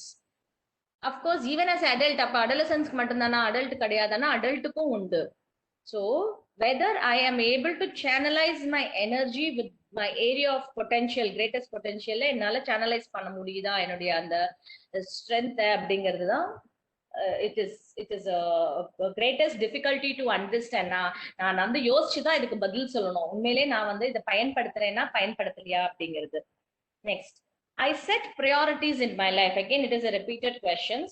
Of course, even as adult, அப்ப adolescence மட்டும்தானா, adult கிடையாதானா, adultக்கும் உண்டு. So whether I am able to channelize my energy with my area of potential, greatest potential என்னால channelize பண்ண முடியுதா என்னுடைய அந்த strength அப்படிங்கிறது தான் it is a greatest difficulty to understand. நான் வந்து யோசிச்சுதான் இதுக்கு பதில் சொல்லணும், உண்மையிலே நான் வந்து இதை பயன்படுத்துறேன்னா பயன்படுத்தலையா அப்படிங்கிறது. Next, I set priorities in my life. Again, it is a repeated questions.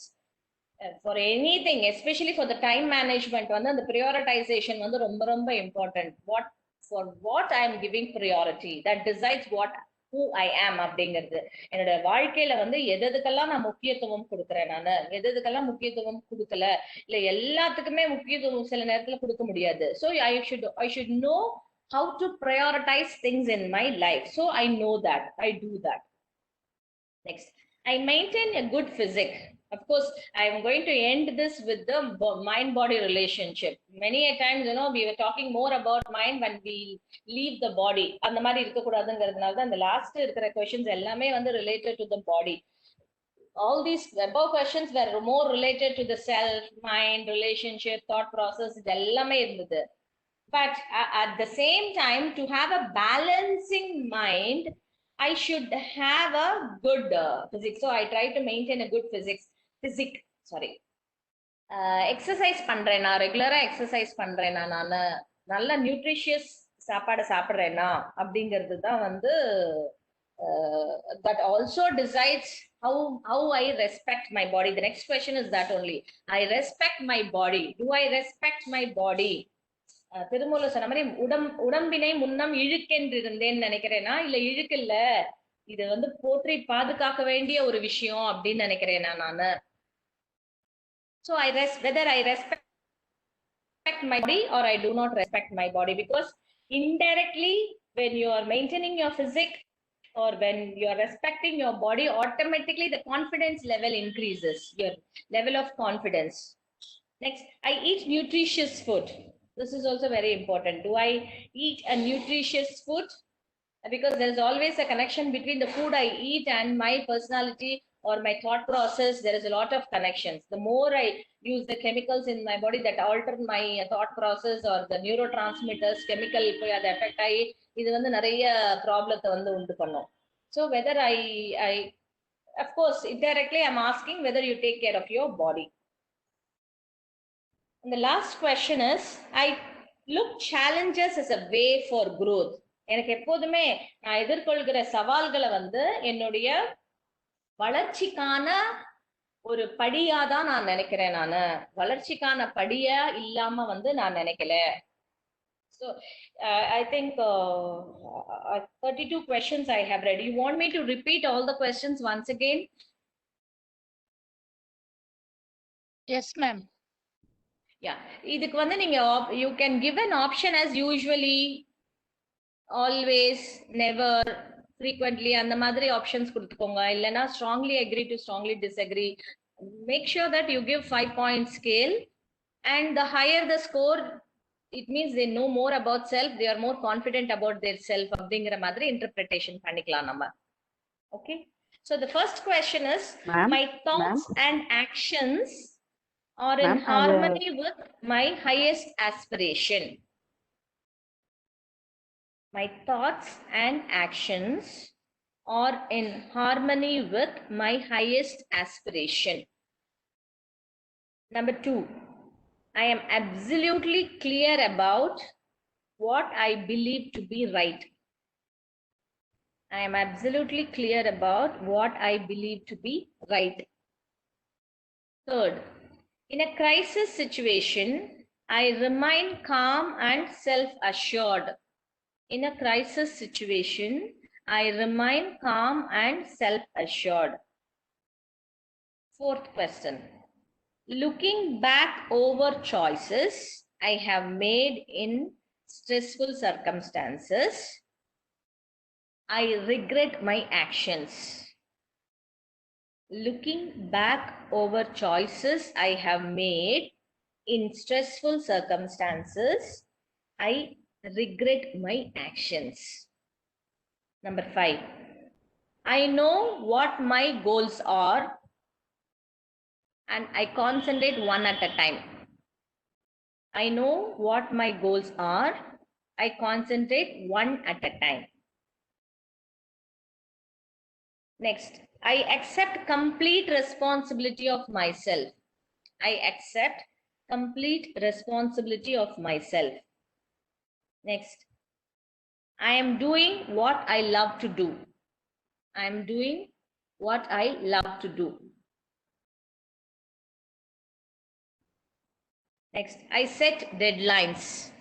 For anything, especially for the time management, வந்து அந்த prioritization வந்து ரொம்ப ரொம்ப important. What I am giving priority, that decides who I am அப்படிங்கிறது. என்னோட வாழ்க்கையில வந்து எதுக்கெல்லாம் நான் முக்கியத்துவம் கொடுக்குறேன், நான் எதுக்கெல்லாம் முக்கியத்துவம் கொடுக்கல, இல்ல எல்லாத்துக்குமே முக்கியத்துவம் சில நேரத்துல கொடுக்க முடியாது. So I should know how to prioritize things in my life. So I know that, I do that. Next, I maintain a good physique. Of course, I am going to end this with the mind-body relationship. Many a times, we were talking more about mind when we leave the body. அந்த மாதிரி இருக்க கூடாதுங்கிறதுனால தான் இந்த last இருக்கிற questions எல்லாமே வந்து related to the body. All these above questions were more related to the self, mind, relationship, thought process, இது எல்லாமே இருந்தது. But at the same time, to have a balancing mind, I should have a good physics. So I try to maintain a good physique. Exercise பண்றேனா, ரெகுலரா exercise பண்றேனா, நான் நல்ல nutritious சாப்பாடு சாப்பிடுறேனா அப்படிங்கிறது தான் வந்து that also decides how I respect my body. The next question is that only. I respect my body. Do I respect my body? திருமூல சொன்ன மாதிரி உடம்பினை முன்னம் இழுக்கென்றிருந்தேன்னு நினைக்கிறேனா இல்ல இழுக்கல்ல, இது வந்து போற்றி பாதுகாக்க வேண்டிய ஒரு விஷயம் அப்படின்னு நினைக்கிறேனா நானு. So whether I respect my body or I do not respect my body, because indirectly when you are maintaining your physique or when you are respecting your body, automatically the confidence level increases, your level of confidence. Next, I eat nutritious food. This is also very important. Do I eat a nutritious food? Because there is always a connection between the food I eat and my personality or my thought process. There is a lot of connections. The more I use the chemicals in my body that alter my thought process or the neurotransmitters chemical போய் அதை affect ஆகி இது வந்து நிறைய ப்ராப்ளத்தை வந்து உண்டு பண்ணும். So whether I of course indirectly I'm asking whether you take care of your body. And the last question is, I look challenges as a way for growth. எனக்கு எப்போதுமே நான் எதிர்கொள்கிற சவால்களை வந்து என்னுடைய வளர்ச்சிக்கான ஒரு படியாதான் நான் நினைக்கிறேன். நானு வளர்ச்சிக்கான படியா இல்லாம வந்து நான் நினைக்கல. So I think 32 questions I have read. You want me to repeat all the questions once again? Yes, ma'am. Yeah, இதுக்கு வந்து நீங்க you can give an option as usually, always, never, frequently அந்த மாதிரி ஆப்ஷன்ஸ் கொடுத்துக்கோங்க. இல்லைன்னா strongly agree to strongly disagree. Make sure that you give 5-point scale, and the higher the score, it means they know more about self, they are more confident about their self அப்படிங்கிற மாதிரி interpretation பண்ணிக்கலாம் நம்ம. Okay, so the first question is, my thoughts and actions are in harmony with my highest aspiration. My thoughts and actions are in harmony with my highest aspiration. Number 2, I am absolutely clear about what I believe to be right. I am absolutely clear about what I believe to be right. Third, in a crisis situation, I remain calm and self-assured. In a crisis situation, I remain calm and self-assured. Fourth question, looking back over choices I have made in stressful circumstances, I regret my actions. Looking back over choices I have made in stressful circumstances, I regret my actions. Number 5, I know what my goals are and I concentrate one at a time. I know what my goals are. I concentrate one at a time. Next, I accept complete responsibility of myself. I accept complete responsibility of myself. Next, I am doing what I love to do. I am doing what I love to do. Next, I set deadlines.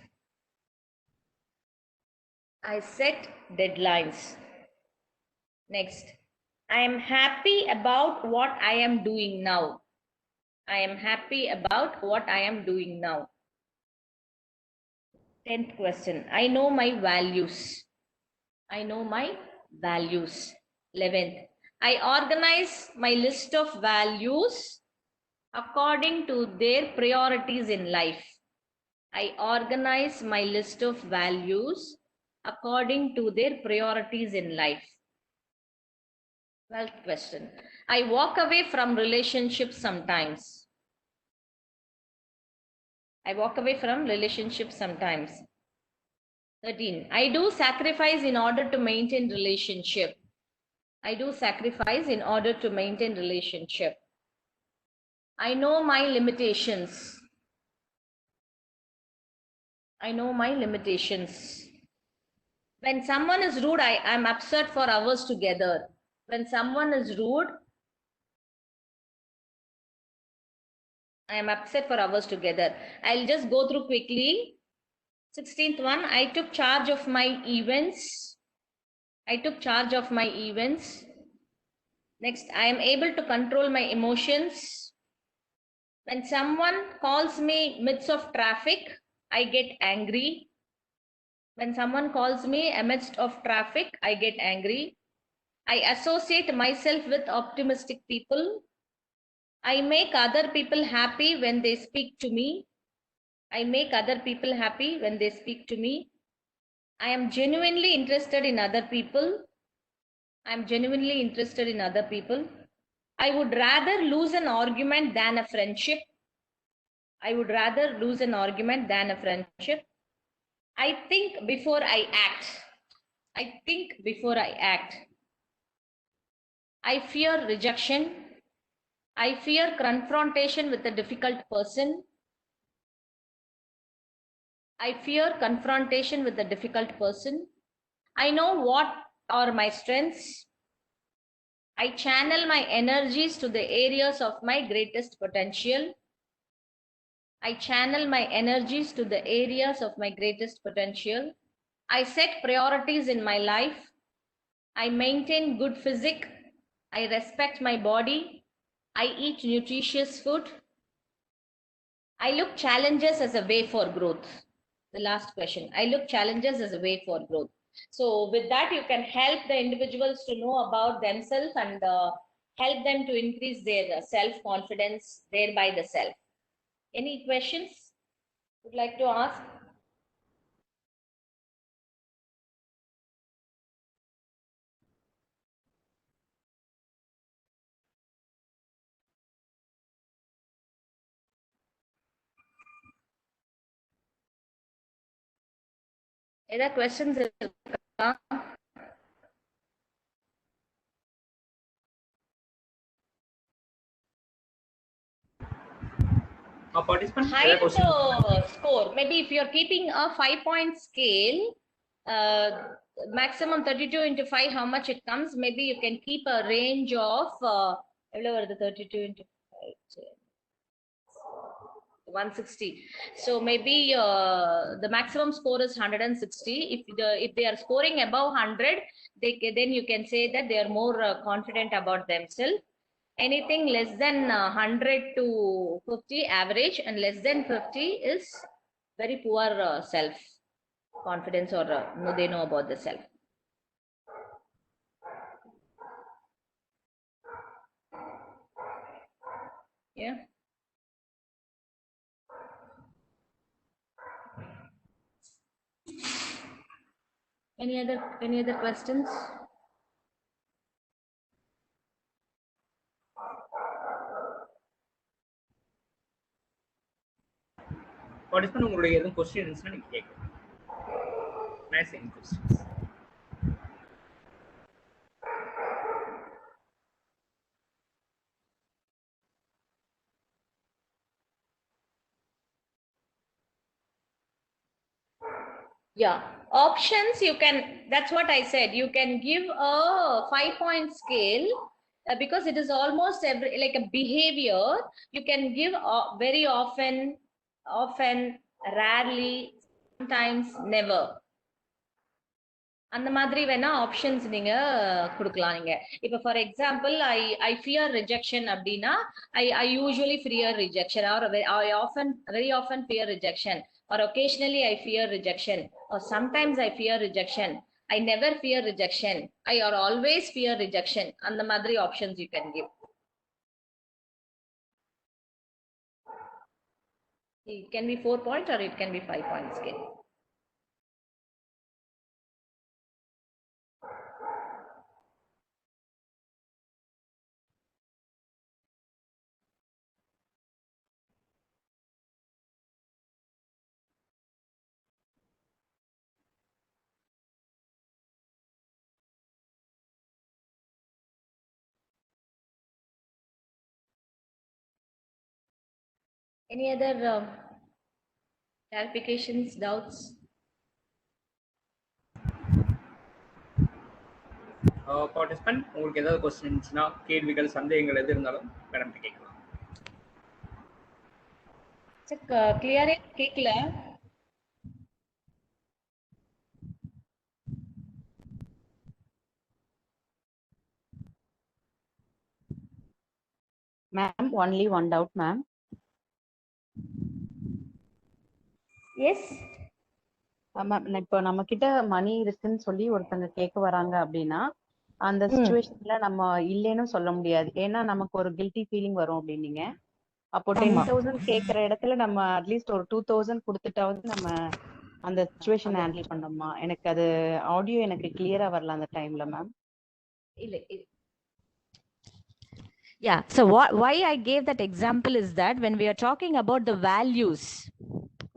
I set deadlines. Next, I am happy about what I am doing now. I am happy about what I am doing now. 10th question, I know my values. I know my values. 11th, I organize my list of values according to their priorities in life. I organize my list of values according to their priorities in life. 12th question, I walk away from relationships sometimes. I walk away from relationships sometimes. 13, I do sacrifice in order to maintain relationship. I do sacrifice in order to maintain relationship. I know my limitations. I know my limitations. When someone is rude, I am upset for hours together. When someone is rude, I am upset for hours together. I'll just go through quickly. 16th one, I took charge of my events. I took charge of my events. Next, I am able to control my emotions. When someone calls me midst of traffic, I get angry. When someone calls me amidst of traffic, I get angry. I associate myself with optimistic people. I make other people happy when they speak to me. I make other people happy when they speak to me. I am genuinely interested in other people. I am genuinely interested in other people. I would rather lose an argument than a friendship. I would rather lose an argument than a friendship. I think before I act. I think before I act. I fear rejection. I fear confrontation with a difficult person. I fear confrontation with a difficult person. I know what are my strengths. I channel my energies to the areas of my greatest potential. I channel my energies to the areas of my greatest potential. I set priorities in my life. I maintain good physique. I respect my body. I eat nutritious food. I look challenges as a way for growth. The last question. I look challenges as a way for growth. So with that, you can help the individuals to know about themselves and help them to increase their self-confidence, thereby the self. Any questions would like to ask? Any questions? Participant, Height score. Maybe if you're keeping a 5-point scale, maximum 32 into 5, how much it comes? Maybe you can keep a range of 32 into 5, 160. So maybe the maximum score is 160. If they are scoring above 100, then you can say that they are more confident about themselves. Anything less than 100 to 50 average, and less than 50 is very poor self confidence, or no, they know about the self. Yeah. Any other questions? participant உங்களுடைய எதுவும் question இருந்துச்சுன்னா நீங்க கேட்கலாம். Nice questions. Yeah, options you can, that's what I said, you can give a 5-point scale because it is almost every, like a behavior. You can give very often, rarely, sometimes, never. அந்த மாதிரி வேணா options நீங்க கொடுக்கலாம். நீங்க இப்ப for example I fear rejection அப்படின்னா I usually fear rejection, or very often fear rejection, or occasionally I fear rejection, or sometimes I fear rejection, I never fear rejection, I or always fear rejection. அந்த மாதிரி options you can give. It can be 4-point or it can be 5-point scale. Any other Clarifications, doubts? Participant உங்களுக்கு ஏதாவது question இருந்துச்சுன்னா, கேள்விகள், சந்தேகங்கள் எது இருந்தாலும் madam கேட்கலாம். கிளியரே கேட்கல. Ma'am, only one doubt, ma'am. Yes. Ma'am, இப்போ நம்ம கிட்ட மணி இருக்குன்னு சொல்லி ஒருத்தங்க கேட்க வராங்க அப்படின்னா அந்த சுச்சுவேஷன்ல நம்ம இல்லைன்னு சொல்ல முடியாது. ஏன்னா நமக்கு ஒரு கில்ட்டி ஃபீலிங் வரும் அப்படின்னீங்க. அப்போ 10,000 கேட்கிற இடத்துல நம்ம அட்லீஸ்ட் ஒரு 2,000 கொடுத்துட்டாவது நம்ம அந்த சுச்சுவேஷன் ஹேண்டில் பண்ணோமா? எனக்கு அது ஆடியோ எனக்கு கிளியரா வரல அந்த டைம்ல மேம். இல்ல Yeah, so why I gave that example is that when we are talking about the values,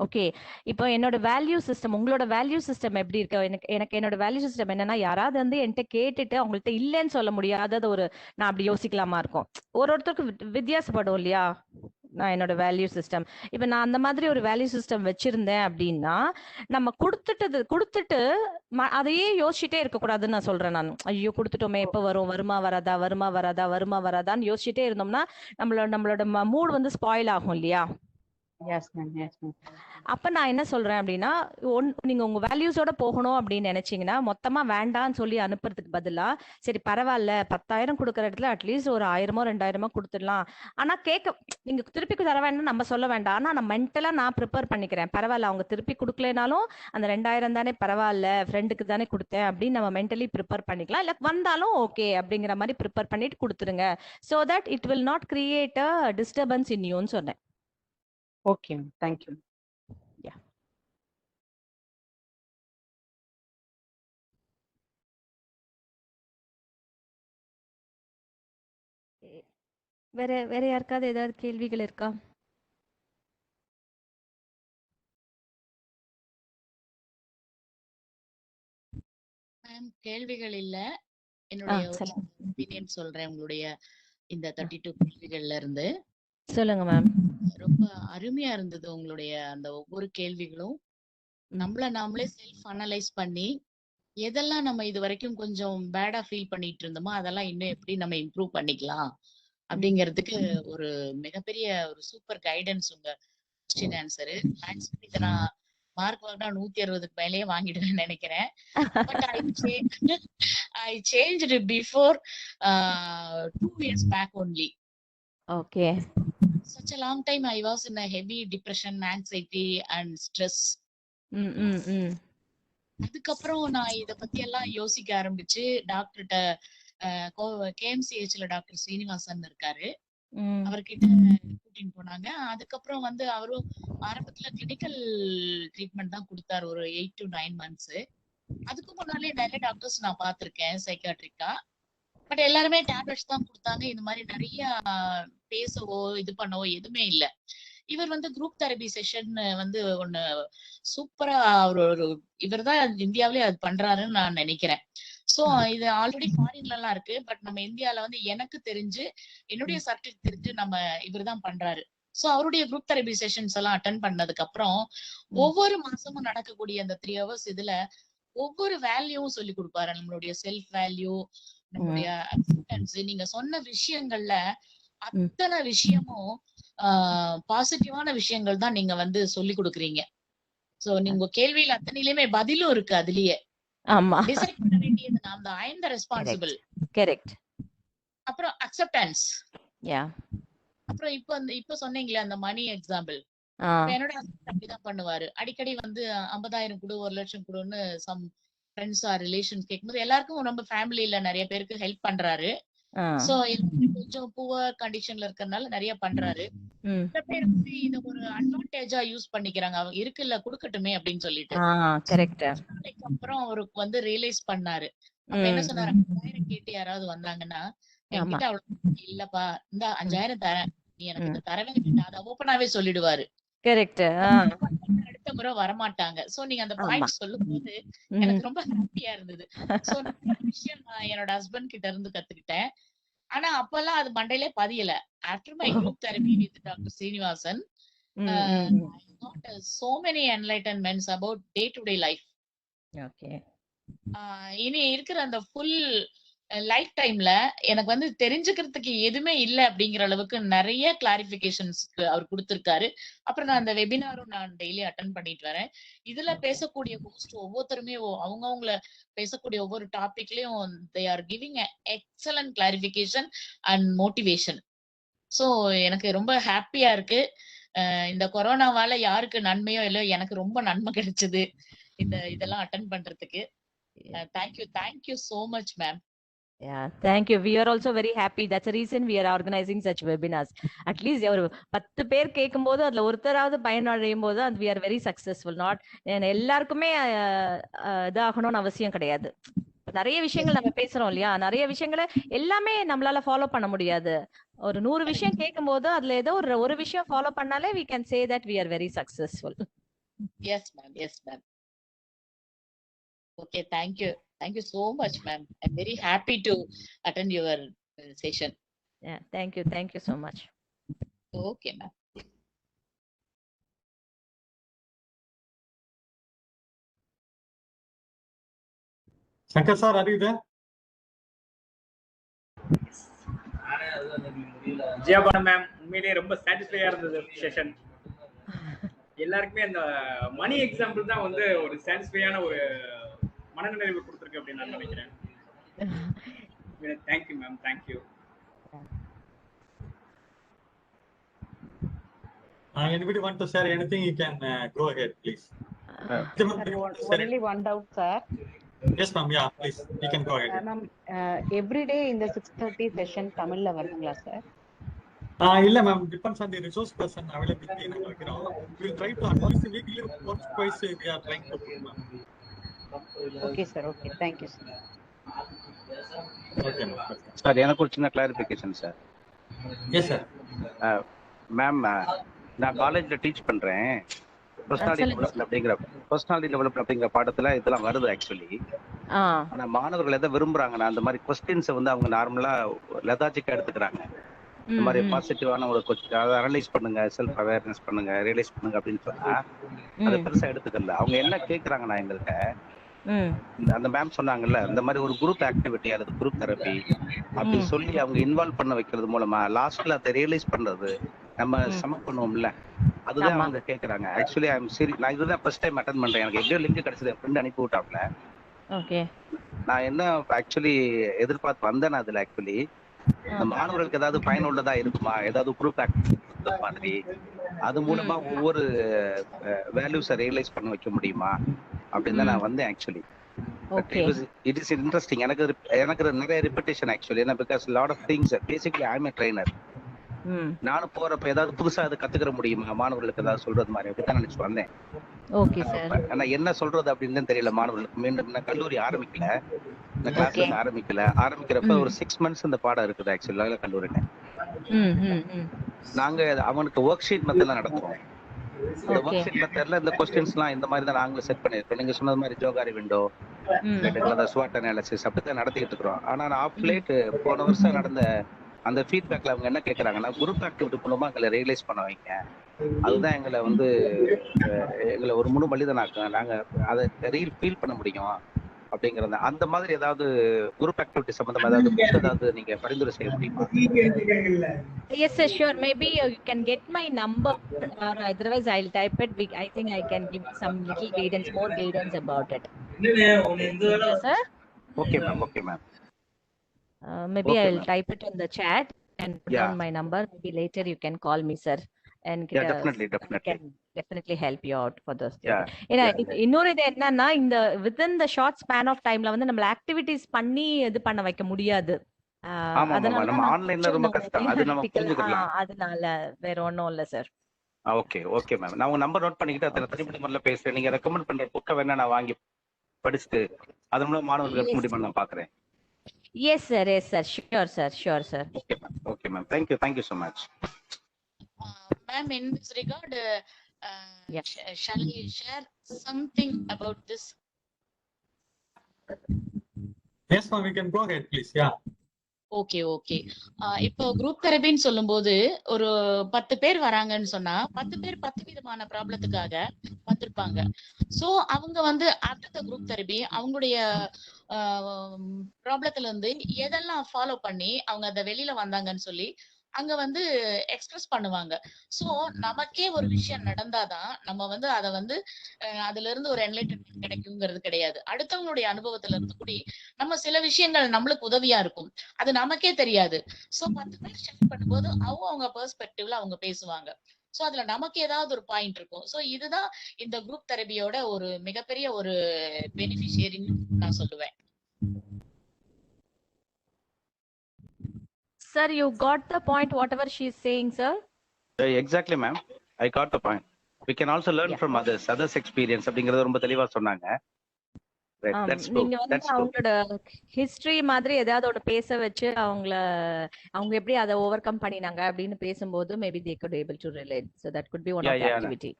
okay, இப்போ என்னோட வேல்யூ சிஸ்டம், உங்களோட வேல்யூ சிஸ்டம் எப்படி இருக்கு? எனக்கு என்னோட வேல்யூ சிஸ்டம் என்னன்னா, யாராவது வந்து என்கிட்ட கேட்டுட்டு அவங்கள்ட்ட இல்லைன்னு சொல்ல முடியாதது ஒரு நான் அப்படி யோசிக்கலாமா இருக்கும். ஒருத்தருக்கு வித்தியாசப்படும் இல்லையா நான் என்னோட வேல்யூ சிஸ்டம். இப்ப நான் அந்த மாதிரி ஒரு வேல்யூ சிஸ்டம் வச்சிருந்தேன் அப்படின்னா, நம்ம கொடுத்துட்டு அதையே யோசிச்சுட்டே இருக்கக்கூடாதுன்னு நான் சொல்றேன். நான் ஐயோ கொடுத்துட்டோமே, எப்ப வரும், வருமா வராதான்னு யோசிச்சுட்டே இருந்தோம்னா நம்மளோட மூட் வந்து ஸ்பாயில் ஆகும் இல்லையா? Yes ma'am, yes ma'am. அப்ப நான் என்ன சொல்றேன் அப்படின்னா, நீங்க உங்க வேல்யூஸோட போகணும் அப்படின்னு நினைச்சீங்கன்னா மொத்தமா வேண்டான்னு சொல்லி அனுப்புறதுக்கு பதிலா, சரி பரவாயில்ல 10,000 கொடுக்குற இடத்துல அட்லீஸ்ட் ஒரு 1,000 2,000 கொடுத்துடலாம். ஆனா நீங்க திருப்பி தர வேண்டாம் நம்ம சொல்ல வேண்டாம். ஆனா நான் மென்டலா நான் ப்ரிப்பேர் பண்ணிக்கிறேன். பரவாயில்ல அவங்க திருப்பி கொடுக்கலனாலும் அந்த 2,000 தானே பரவாயில்ல, ஃப்ரெண்டுக்கு தானே கொடுத்தேன் அப்படின்னு நம்ம மென்டலி ப்ரிப்பேர் பண்ணிக்கலாம். இல்ல வந்தாலும் ஓகே அப்படிங்கிற மாதிரி ப்ரிப்பேர் பண்ணிட்டு கொடுத்துருங்க. So that it will not create a disturbance in யூன்னு சொன்னேன். Okay ma'am, thank you. வேற யாருக்காவது ஏதாவது கேள்விகள் இருக்கா? மேம் கேள்விகள் இல்ல, என்னுடைய ஒப்பீனியன் சொல்றேன். உங்களுடைய இந்த 32 கேள்விகள்ல இருந்து சொல்லுங்க மேம். ரொம்ப அருமையா இருந்தது உங்களுடைய அந்த ஒவ்வொரு கேள்விகளும். நம்மள நாமளே செல்ஃப் அனலைஸ் பண்ணி எதெல்லாம் நம்ம இது வரைக்கும் கொஞ்சம் பேடா ஃபீல் பண்ணிட்டு இருந்தோமோ அதெல்லாம் இன்னும் எப்படி நம்ம இம்ப்ரூவ் பண்ணிக்கலாம் அப்படிங்கிறதுக்கு ஒரு மிகப்பெரிய ஒரு சூப்பர் கைடன்ஸ் உங்க கொஸ்டின் ஆன்சரு. மேக்ஸிமம் இதை நான் மார்க் வாங்கினா 160க்கு மேலேயே வாங்கிடுவேன்னு நினைக்கிறேன். But I changed before 2 years back only. Okay. Such a long time I was in a heavy depression, anxiety and stress. அதுக்கப்புறம் நான் இத பத்தி எல்லாம் யோசிக்க ஆரம்பிச்சு டாக்டர்கிட்ட கேஎம்சிஹெச்ல டாக்டர் ஸ்ரீனிவாசன் இருக்காரு, அவர்கிட்ட கூட்டின்னு போனாங்க. அதுக்கப்புறம் வந்து அவரும் ஆரம்பத்துல கிளினிக்கல் ட்ரீட்மெண்ட் தான் கொடுத்தாரு ஒரு 8 to 9 months. அதுக்கு முன்னாலே நிறைய டாக்டர்ஸ் நான் பார்த்திருக்கேன் சைக்காட்ரிக்கா. பட் எல்லாருமே டேப்லெட்ஸ் தான் கொடுத்தாங்க. இந்த மாதிரி நிறைய பேசவோ இது பண்ணவோ எதுவுமே இல்லை. இவர் வந்து குரூப் தெரபி செஷன் வந்து ஒண்ணு சூப்பரா இவர் தான் இந்தியாவிலே அது பண்றாருன்னு நான் நினைக்கிறேன். சோ இது ஆல்ரெடி ஃபாரின்ல எல்லாம் இருக்கு. பட் நம்ம இந்தியால வந்து எனக்கு தெரிஞ்சு என்னுடைய சர்க்கிள் தெரிஞ்சு நம்ம இவர் தான் பண்றாரு. சோ அவருடைய குரூப் தெரபி செஷன்ஸ் எல்லாம் அட்டென்ட் பண்ணதுக்கு அப்புறம் ஒவ்வொரு மாசமும் நடக்கக்கூடிய அந்த 3 hours இதுல ஒவ்வொரு வேல்யூவும் சொல்லி கொடுப்பாரு. நம்மளுடைய செல்ஃப் வேல்யூ, நம்மளுடைய அக்செப்டன்ஸ், நீங்க சொன்ன விஷயங்கள்ல அத்தனை விஷயமும் பாசிட்டிவான விஷயங்கள் தான் நீங்க வந்து சொல்லி கொடுக்குறீங்க. சோ நீங்க கேள்வியில அத்தனையிலுமே பதிலும் இருக்கு. அதுலயே டிசைட் பண்ண வேண்டியது நான் தான். ஐ அம் தி ரெஸ்பான்சிபிள். கரெக்ட். அப்புறம் அக்செப்டன்ஸ். யா. அப்புறம் இப்ப சொன்னீங்களே அந்த மணி எக்ஸாம்பிள், என்னோட ஹஸ்பண்ட் அப்படிதான் பண்ணுவாரு. அடிக்கடி வந்து 50,000 கொடு, 1,00,000 கொடுன்னு சம் ஃப்ரெண்ட்ஸ் ஆர் ரிலேஷன்ஸ் கேட்கும்போது எல்லாருக்கும் நம்ம ஃபேமிலியில நிறைய பேருக்கு ஹெல்ப் பண்றாரு. சோ கொஞ்சம் புவர் கண்டிஷன்ல இருக்கறனால நிறைய பண்றாரு. சில பேர் வந்து இத ஒரு அட்வான்டேஜா யூஸ் பண்ணிக்கிறாங்க. அவங்க இருக்குல்ல கொடுக்கட்டுமே அப்படின்னு சொல்லிட்டு. கரெக்ட். அப்புறம் அவருக்கு வந்து ரியலைஸ் பண்ணாரு. அப்ப என்ன சொன்னாரு, 5,000 கேட்டு யாராவது வந்தாங்கன்னா என்கிட்ட அவ்வளவு இல்லப்பா, இந்த 5,000 தரேன், நீ எனக்கு தரவே வேண்டாம், அதை ஓப்பனாவே சொல்லிடுவாரு. கரெக்ட். அடுத்த முறை வரமாட்டாங்க. சோ நீங்க அந்த பாயிண்ட் சொல்லும் போது எனக்கு ரொம்ப ஹாப்பியா இருந்தது. சோ விஷயம் நான் என்னோட ஹஸ்பண்ட் கிட்ட இருந்து கத்துக்கிட்டேன். ஆனா அப்பெல்லாம் அது மண்டையிலே பதியல. After my group therapy with doctor Srinivasan Mm. I got so many enlightenments about day-to-day life. Okay. இனி இருக்கிற அந்த ஃபுல் லைஃப் டைம்ல எனக்கு வந்து தெரிஞ்சுக்கிறதுக்கு எதுவுமே இல்லை அப்படிங்கிற அளவுக்கு நிறைய கிளாரிபிகேஷன்ஸ் அவர் கொடுத்திருக்காரு. அப்புறம் நான் அந்த வெபினாரும் நான் டெய்லி அட்டன் பண்ணிட்டு வரேன். இதுல பேசக்கூடிய ஹோஸ்ட் ஒவ்வொருத்தருமே அவங்கவுங்கள பேசக்கூடிய ஒவ்வொரு டாபிக்லயும் they are giving a excellent clarification and motivation. So எனக்கு ரொம்ப ஹாப்பியா இருக்கு. இந்த கொரோனாவால யாருக்கு நன்மையோ இல்லையோ எனக்கு ரொம்ப நன்மை கிடைச்சது இதெல்லாம் அட்டன் பண்றதுக்கு. Thank you so much ma'am. Yeah, thank you. We are also very happy. That's the reason we are organizing such webinars. At least ஒரு 10 பேர் கேட்கும்போது அதுல ஒருத்தராவது பயனடையும் போது அது we are very successful. Not எல்லாருக்குமே இதாகணும்னு அவசியம் கிடையாது. நிறைய விஷயங்கள் நம்ம பேசுறோம் இல்லையா, நிறைய விஷயங்களை எல்லாமே நம்மளால ஃபாலோ பண்ண முடியாது. ஒரு 100 விஷயம் கேட்கும் போது அதுல ஏதோ ஒரு விஷயம் ஃபாலோ பண்ணாலே we can say that we are very successful. Yes ma'am. Okay, thank you so much ma'am. I'm very happy to attend your session. Yeah, thank you so much. Okay ma'am. Shankar sir, are you there? Jiyabanu ma'am உண்மையிலேயே ரொம்ப சாட்டிஸ்ஃபையா இருந்தது session. எல்லாருக்குமே அந்த மணி example தான் வந்து ஒரு சாட்டிஸ்ஃபையான ஒரு மனநிறைவு கொடுத்துருக்கு அப்படின்னு நான் நினைக்கிறேன். Thank you ma'am, thank you. Anybody want to share anything? You can go ahead, please. Only one doubt, sir. Yes, ma'am. Yeah, please. You can go ahead. Ma'am, every day in the 6:30 session Tamil வருங்களா sir? இல்ல ma'am, depends on the resource person availability. நாங்க வைக்கிறோம். We will try to at least weekly once twice we are trying to put, ma'am. Okay sir, okay. Thank you sir. Okay, ma'am. Sir எனக்கு ஒரு சின்ன clarification sir. Yes, sir. Ma'am, நான் காலேஜ்ல teach பண்றேன். Personality development அப்படிங்கிற பாடத்துல இதெல்லாம் வருது ஆக்சுவலி. ஆனா மாணவர்கள் எதை விரும்புறாங்கன்னா அந்த மாதிரி கொஸ்டின்ஸை வந்து அவங்க நார்மலா லெதாஜிக்கா எடுத்துக்கிறாங்க. இந்த மாதிரி பாசிட்டிவான ஒரு அதை அனலைஸ் பண்ணுங்க, செல்ஃப் அவேர்னஸ் பண்ணுங்க, ரியலைஸ் பண்ணுங்க அப்படின்னு சொன்னா அதை பெருசா எடுத்துக்கல. அவங்க என்ன கேட்கறாங்கன்னா எங்கள்கிட்ட அந்த மேம் சொன்னாங்கல்ல, இந்த மாதிரி ஒரு குரூப் ஆக்டிவிட்டி அல்லது குரூப் தெரப்பி அப்படின்னு சொல்லி அவங்க இன்வால்வ் பண்ண வைக்கிறது மூலமா லாஸ்ட்ல அதை ரியலைஸ் பண்றது நம்ம சமக் பண்ணுவோம்ல, அதுதான் அவங்க கேக்குறாங்க. ஆக்சுவலி ஐ அம் சரி, நான் இதுதான் ஃபர்ஸ்ட் டைம் அட்டெண்ட் பண்றேன். எனக்கு எப்படியோ லிங்க் கிடைச்சது, என் ஃப்ரெண்ட் அனுப்பி விட்டாப்ல. ஓகே, நான் என்ன ஆக்சுவலி எதிர்பார்த்து வந்தேன் அதுல ஆக்சுவலி இந்த மாணவர்களுக்கு ஏதாவது பயனுள்ளதா இருக்குமா, ஏதாவது குரூப் ஆக்டிவிட்டி மாதிரி அது மூலமா ஒவ்வொரு வேல்யூஸை ரியலைஸ் பண்ண வைக்க முடியுமா அப்படின்னு தான் நான் வந்தேன் ஆக்சுவலி. It is interesting. எனக்கு நிறைய ரிப்பீட்டேஷன் ஆக்சுவலி. ஏன்னா because lot of things basically I am a trainer. நானும் போறப்ப ஏதாவது புதுசா அதை கத்துக்கிற முடியுமா மாணவர்களுக்கு ஏதாவது சொல்றது மாதிரி அப்படிதான் நினைச்சு வந்தேன். Okay sir. ஆனா என்ன சொல்றது அப்படின்னு தெரியல மாணவர்களுக்கு. மீண்டும் கல்லூரி ஆரம்பிக்கல, இந்த கிளாஸ் ஆரம்பிக்கிறப்ப ஒரு 6 months இந்த பாடம் இருக்குது ஆக்சுவலா கல்லூரியில. நாங்க அவனுக்கு ஒர்க் ஷீட் மெத்தட்ல நடத்துவோம். இந்த ஒர்க் ஷீட் மெத்தட்ல இந்த கொஸ்டின்ஸ் எல்லாம் இந்த மாதிரி தான் நாங்களும் செட் பண்ணிருக்கோம். நீங்க சொன்னது மாதிரி ஜோகாரி விண்டோ, ஸ்வாட் அனாலிசிஸ் அப்படித்தான் நடத்திட்டு இருக்கிறோம். ஆனா நான் ஆஃப் லேட் போன வருஷம் நடந்த அந்த ஃபீட்பேக்ல அவங்க என்ன கேட்கறாங்கன்னா, குரூப் ஆக்டிவிட்டி மூலமா எங்களை ரியலைஸ் பண்ண வைங்க, அதுதான் எங்களை வந்து எங்களை ஒரு முழு மனிதனாக்க, நாங்க அதை ரீல் ஃபீல் பண்ண முடியும் அப்படிங்கறது. அந்த மாதிரி ஏதாவது குரூப் ஆக்டிவிட்டி சம்பந்தமா ஏதாவது நீங்க பரிந்துரை செய்ய முடியுமா? Yes sir, sure. Maybe you can get my number or otherwise I'll type it. I think I can give some little guidance, more guidance about it. Yes, sir. Okay ma'am. Maybe okay, I'll type it in the chat and put down my number. Maybe later you can call me, sir. And definitely can definitely help you out for this. இன்னொரு இது என்னன்னா, இந்த within the short span of timeல வந்து நம்ம activities பண்ணி இது பண்ண வைக்க முடியாது. அதனால நம்ம ஆன்லைன்ல ரொம்ப கஷ்டம். அது நம்ம புரிஞ்சுக்கலாம். அதனால வேற ஒண்ணும் இல்ல சார். Okay ma'am. நான் உங்க நம்பர் நோட் பண்ணிக்கிட்டு அதல தனிப்பட்ட முறையில பேசுறேன். நீங்க ரெக்கமெண்ட் பண்ற புக்க வேணா நான் வாங்கி படிச்சிட்டு அதன் மூலம் மாணவர்களுக்கு முடியுமா நான் பாக்குறேன். Yes sir, sure sir. Okay ma'am, thank you so much. Ma'am, in this regard, shall you share something about this? Yes ma'am, we can go ahead please. Yeah. Okay okay. இப்போ குரூப் தெரபின்னு சொல்லும்போது ஒரு 10 பேர் வராங்கன்னு சொன்னா 10 பேர் 10 விதமான ப்ராப்ளத்துக்காக வந்திருப்பாங்க. So அவங்க வந்து ஆஃப்டர் த குரூப் தெரபி அவங்களுடைய ப்ராப்ளத்துல இருந்து எதெல்லாம் ஃபாலோ பண்ணி அவங்க அத வெளியில வந்தாங்கன்னு சொல்லி அங்க வந்து எக்ஸ்பிரஸ் பண்ணுவாங்க. சோ நமக்கே ஒரு விஷயம் நடந்தாதான் நம்ம வந்து அத வந்து அதுல இருந்து ஒரு என்லைட்டன்மென்ட் கிடைக்குங்கிறது கிடையாது. அடுத்தவங்களுடைய அனுபவத்துல இருந்து கூடி நம்ம சில விஷயங்கள் நம்மளுக்கு உதவியா இருக்கும். அது நமக்கே தெரியாது. சோ 10 பேர் ஷேர் பண்ணும்போது அவங்க பெர்ஸ்பெக்டிவ்ல அவங்க பேசுவாங்க. சோ அதுல நமக்கு ஏதாவது ஒரு பாயிண்ட் இருக்கும். சோ இதுதான் இந்த குரூப் தெரபியோட ஒரு மிகப்பெரிய ஒரு பெனிஃபிஷியரின்னு நான் சொல்லுவேன். Sir, you got the point, whatever she is saying, sir? Exactly ma'am, I got the point. We can also learn from others experience அப்படிங்கறது ரொம்ப தெளிவா சொன்னாங்க. நீங்க வந்து அவங்களோட ஹிஸ்டரி மாதிரி ஏதாவது ஒன்று பேச வச்சு அவங்க எப்படி அதை ஓவர் கம் பண்ணினாங்க அப்படின்னு பேசும்போது maybe they could able to relate. So that could be one of the activity.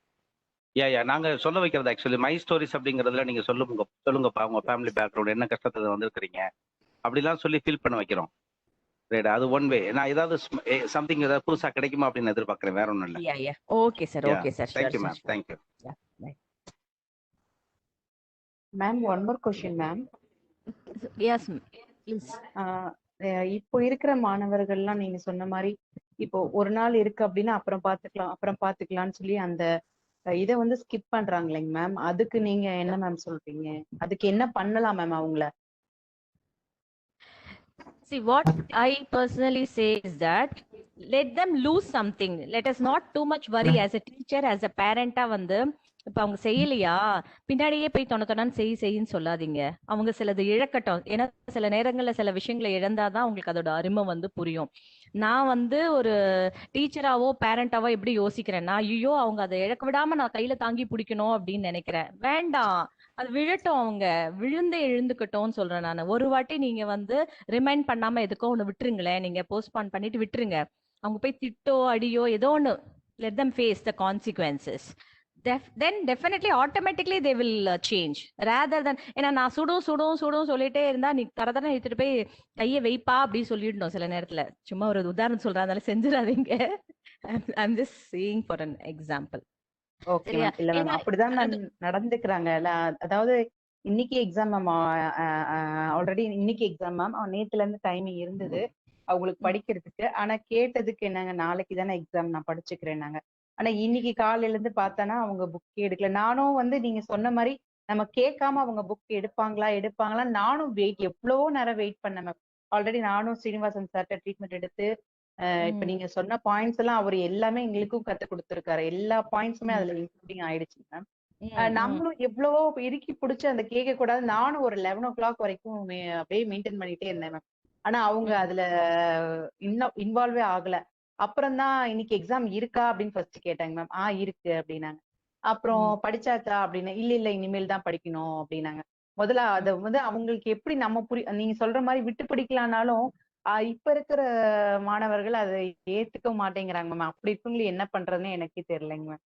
நாங்க சொல்ல வைக்கிறது ஆக்சுவலி மை ஸ்டோரிஸ் அப்படிங்கறதுல நீங்க சொல்லுங்கப்பா உங்க ஃபேமிலி பேக்ரவுண்ட் என்ன கஷ்டத்துல வந்திருக்கிறீங்க அப்படிலாம் சொல்லி ஃபீல் பண்ண வைக்கிறோம். ரைட், அது ஒன் வே. நான் ஏதாவது சம்திங் ஏதாவது புதுசா கிடைக்குமா அப்படின்னு எதிர்பார்க்கிறேன், வேற ஒண்ணும் இல்ல. Okay sir, okay sir. Thank you ma'am, thank you. Ma'am one more question ma'am. Yes please. இப்போ இருக்கிற மாணவர்கள்லாம் நீங்க சொன்ன மாதிரி இப்போ ஒரு நாள் இருக்கு அப்படின்னா அப்புறம் பாத்துக்கலாம்னு சொல்லி அந்த இதை வந்து ஸ்கிப் பண்றாங்க இல்லைங்க மேம். அதுக்கு நீங்க என்ன மேம் சொல்றீங்க? அதுக்கு என்ன பண்ணலாம் மேம் அவங்கள? See, what I personally say is that let them lose something. Let us not too much worry as a teacher, as a parent. வந்து இப்ப அவங்க செய்யலையா பின்னாடியே போய் தொண்ணு செய்யின்னு சொல்லாதீங்க. அவங்க சிலது இழக்கட்டும். ஏன்னா சில நேரங்கள்ல சில விஷயங்களை இழந்தாதான் அவங்களுக்கு அதோட அருமை வந்து புரியும். நான் வந்து ஒரு டீச்சராவோ பேரண்டாவோ எப்படி யோசிக்கிறேன்னா, ஐயோ அவங்க அதை இழக்க விடாம நான் கையில தாங்கி பிடிக்கணும் அப்படின்னு நினைக்கிறேன். வேண்டாம், அது விழட்டும், அவங்க விழுந்தே எழுந்துக்கட்டும்னு சொல்றேன் நான். ஒரு வாட்டி நீங்க வந்து ரிமைண்ட் பண்ணாம எதுக்கோ ஒண்ணு விட்டுருங்களேன், நீங்க போஸ்ட்பான் பண்ணிட்டு விட்டுருங்க. அவங்க போய் திட்டோ அடியோ ஏதோ ஒண்ணு, let them face the consequences. Then definitely automatically they will change rather than ஏன்னா நான் சுடும் சொல்லிட்டே இருந்தா நீ தரதன எடுத்துட்டு போய் கையை வைப்பா அப்படின்னு சொல்லிடணும் சில நேரத்துல. சும்மா ஒரு உதாரணம் சொல்றேன், அதனால செஞ்சிடாதீங்க. I'm just saying for an example. Okay ma'am. இல்ல மேம், அப்படிதான் நடந்துக்கிறாங்க. அதாவது இன்னைக்கு எக்ஸாம் மேம், ஆல்ரெடி இன்னைக்கு எக்ஸாம் மேம். நேத்துல இருந்து டைமிங் இருந்தது அவங்களுக்கு படிக்கிறதுக்கு. ஆனா கேட்டதுக்கு என்னங்க, நாளைக்கு தானே எக்ஸாம், நான் படிச்சுக்கிறேன் நாங்க. ஆனா இன்னைக்கு காலையில இருந்து பார்த்தானா அவங்க புக் எடுக்கல. நானும் வந்து நீங்க சொன்ன மாதிரி நம்ம கேட்காம அவங்க புக் எடுப்பாங்களா நானும் எவ்வளவோ நேரம் வெயிட் பண்ணேன் மேம். ஆல்ரெடி நானும் ஸ்ரீனிவாசன் சார்ட்ட ட்ரீட்மெண்ட் எடுத்து இப்ப நீங்க சொன்ன பாயிண்ட்ஸ் எல்லாம் அவர் எல்லாமே எங்களுக்கும் கத்து கொடுத்துருக்காரு. எல்லா பாயிண்ட்ஸுமே அதுல இன்க்ளூடிங் ஆயிடுச்சு மேம். நம்மளும் எவ்வளவோ இறுக்கி பிடிச்சு அந்த கேட்க கூடாது. நானும் ஒரு 11 o'clock வரைக்கும் அப்படியே மெயின்டைன் பண்ணிட்டே இருந்தேன் மேம். ஆனா அவங்க அதுல இன்னும் இன்வால்வே ஆகல. அப்புறம் தான் இன்னைக்கு எக்ஸாம் இருக்கா அப்படின்னு ஃபர்ஸ்ட் கேட்டாங்க மேம். இருக்கு அப்படின்னாங்க. அப்புறம் படிச்சாச்சா அப்படின்னு, இல்ல இனிமேல் தான் படிக்கணும் அப்படின்னாங்க. முதல்ல அதை வந்து அவங்களுக்கு எப்படி நம்ம நீங்க சொல்ற மாதிரி விட்டு படிக்கலாம்னாலும் இப்ப இருக்கிற மாணவர்கள் அதை ஏத்துக்க மாட்டேங்கிறாங்க மேம். அப்படி இருக்கவங்களுக்கு என்ன பண்றதுன்னு எனக்கே தெரியலைங்க மேம்.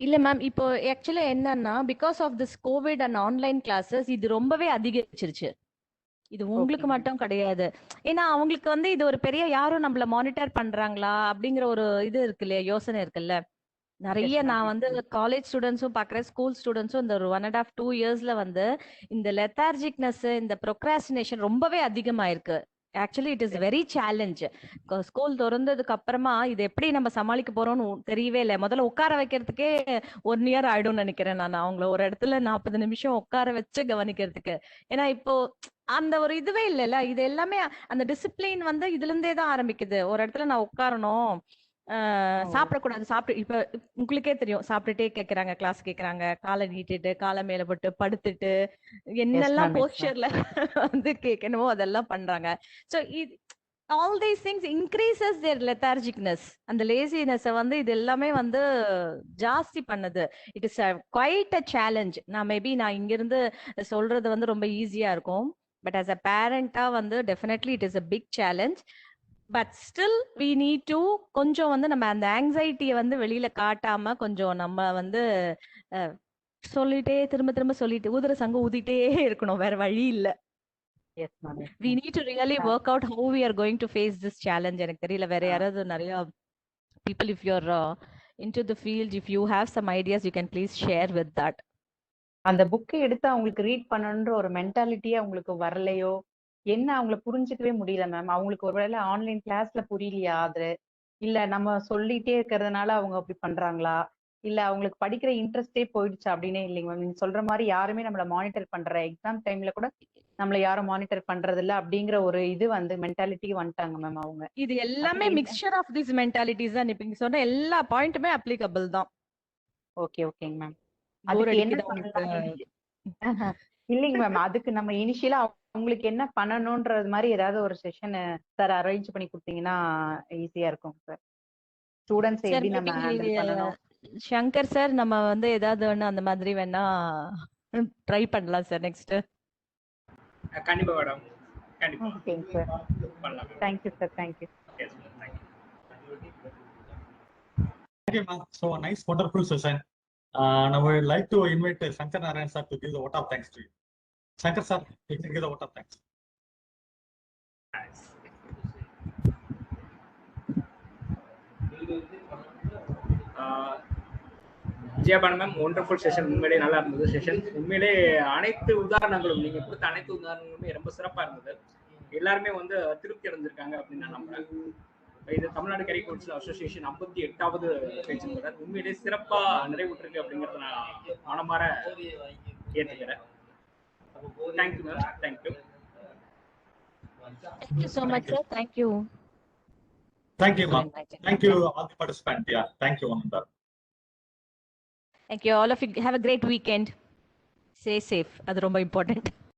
இல்ல மேம், இப்போ ஆக்சுவலா என்னன்னா because of this COVID and online classes இது ரொம்பவே அதிகரிச்சிருச்சு. இது உங்களுக்கு மட்டும் கிடையாது. ஏன்னா அவங்களுக்கு வந்து இது ஒரு பெரிய யாரும் நம்மள மானிட்டர் பண்றாங்களா அப்படிங்கிற ஒரு இது இருக்கு இல்லையா, யோசனை இருக்குல்ல. நிறைய நான் வந்து காலேஜ் ஸ்டூடெண்ட்ஸும் பாக்குறேன், ஸ்கூல் ஸ்டூடெண்ட்ஸும் இந்த ஒரு 1.5 2 yearsல வந்து இந்த லெத்தார்ஜிக்னஸ், இந்த ப்ரொக்ராஸ்டினேஷன் ரொம்பவே அதிகமாயிருக்கு. Actually it is very challenge. School திறந்ததுக்கு அப்புறமா இது எப்படி நம்ம சமாளிக்க போறோம்னு தெரியவே இல்லை. முதல்ல உட்கார வைக்கிறதுக்கே 1 year ஆயிடும்னு நினைக்கிறேன் நான். அவங்கள ஒரு இடத்துல 40 நிமிஷம் உட்கார வச்சு கவனிக்கிறதுக்கு. ஏன்னா இப்போ அந்த ஒரு இதுவே இல்லைல்ல. இது எல்லாமே அந்த டிசிப்ளின் வந்து இதுல இருந்தே தான் ஆரம்பிக்குது. ஒரு இடத்துல நான் உட்காரணும், சாப்பிடக்கூடாது, இப்ப உங்களுக்கே தெரியும், சாப்பிட்டுட்டே கேக்குறாங்க, கிளாஸ் கேக்குறாங்க, காலை நீட்டிட்டு காலை மேல போட்டு படுத்துட்டு என்னெல்லாம் போஸ்டர்ல வந்து கேட்கணுமோ அதெல்லாம் பண்றாங்க. So all these things increases their lethargicness. அந்த லேசினஸ் வந்து இது எல்லாமே வந்து ஜாஸ்தி பண்ணுது. It is quite a challenge. நான் இங்க இருந்து சொல்றது வந்து ரொம்ப ஈஸியா இருக்கும். பட் as a parent-ஆ வந்து definitely it is a big challenge. But still we need to கொஞ்சம் வந்து நம்ம அந்த ஆங்ஸைட்டியை வந்து வெளியில காட்டாம கொஞ்சம் நம்ம வந்து சொல்லிட்டே திரும்ப திரும்ப சொல்லிட்டு ஊதுற சங்கம் ஊதிட்டே இருக்கணும், வேற வழி இல்ல. Yes ma'am. we need to really work out how we are going to face this challenge. எனக்கு தெரியல வேற யாராவது நிறைய people, if you're into the field, if you have some ideas, you can please share with that. அந்த புக்கை எடுத்து அவங்களுக்கு read பண்ணணுன்ற ஒரு மென்டாலிட்டியே அவங்களுக்கு வரலையோ என்ன, அவங்கள புரிஞ்சுக்கவே முடியல மேம். அவங்களுக்கு ஒருவேளை ஆன்லைன் கிளாஸ்ல புரியலையா அது, இல்ல நம்ம சொல்லிட்டே இருக்கிறதுனால அவங்க அப்படி பண்றாங்களா, இல்ல அவங்களுக்கு படிக்கிற இன்ட்ரெஸ்டே போயிடுச்சு அப்படின்னே இல்லைங்க மேம். நீங்க சொல்ற மாதிரி யாருமே நம்மள மானிட்டர் பண்ற, எக்ஸாம் டைம்ல கூட நம்மள யாரும் மானிட்டர் பண்றது இல்ல அப்படிங்கிற ஒரு இது வந்து மென்டாலிட்டி வந்துட்டாங்க மேம் அவங்க. இது எல்லாமே மிக்சர் ஆஃப் திஸ் மென்டாலிட்டிஸ் தான். இப்ப நீங்க சொன்ன எல்லா பாயிண்ட்டுமே அப்ளிகபிள் தான். ஓகே ஓகேங்க மேம். அதுக்கு என்ன பண்ணலாம்? இல்லைங்க மேம், அதுக்கு நம்ம இனிஷியலா அவங்களுக்கு என்ன பண்ணணும்ன்றது மாதிரி ஏதாவது ஒரு செஷன் சார் அரேஞ்ச் பண்ணி கொடுத்தீங்கன்னா ஈஸியா இருக்கும் சார். ஸ்டூடெண்ட்ஸ் எப்படி நம்ம ஹேண்டில் பண்ணணும். சங்கர் சார், நம்ம வந்து ஏதாவது ஒண்ணு அந்த மாதிரி வேணா ட்ரை பண்ணலாம் சார் நெக்ஸ்ட். கண்டிப்பா மேடம், கண்டிப்பா ஓகேங்க சார். பண்ணலாம். Thank you sir. Thank you. Yes ma'am, thank you. Okay, ma'am. So a nice, wonderful session. Now I would like to invite Shankar Narayan sir to give the vote of thanks to you. Shankar sir, you can give the vote of thanks. Vijayabanu ma'am, wonderful session. உண்மையிலே நல்லா இருந்தது session. உண்மையிலே அனைத்து உதாரணங்களும், நீங்க கொடுத்த அனைத்து உதாரணங்களுமே ரொம்ப சிறப்பா இருந்தது. எல்லாருமே வந்து திருப்தி அடைஞ்சிருக்காங்க அப்படின்னு நான் நம்புறேன். இது தமிழ்நாடு கெரியர் கவுன்சில் அசோசியேஷன் 58வது பேச்சு தொடர் உண்மையிலே சிறப்பா நிறைவுற்றிருக்கு அப்படிங்கறத நான் மனமாற ஏற்றுக்கிறேன். Thank you ma'am, thank you. Thank you so much, sir. Thank you. Thank you, ma'am. Thank you all the participants. Yeah, thank you, Ananda. Thank you all of you. Have a great weekend. Stay safe. That's ரொம்ப important.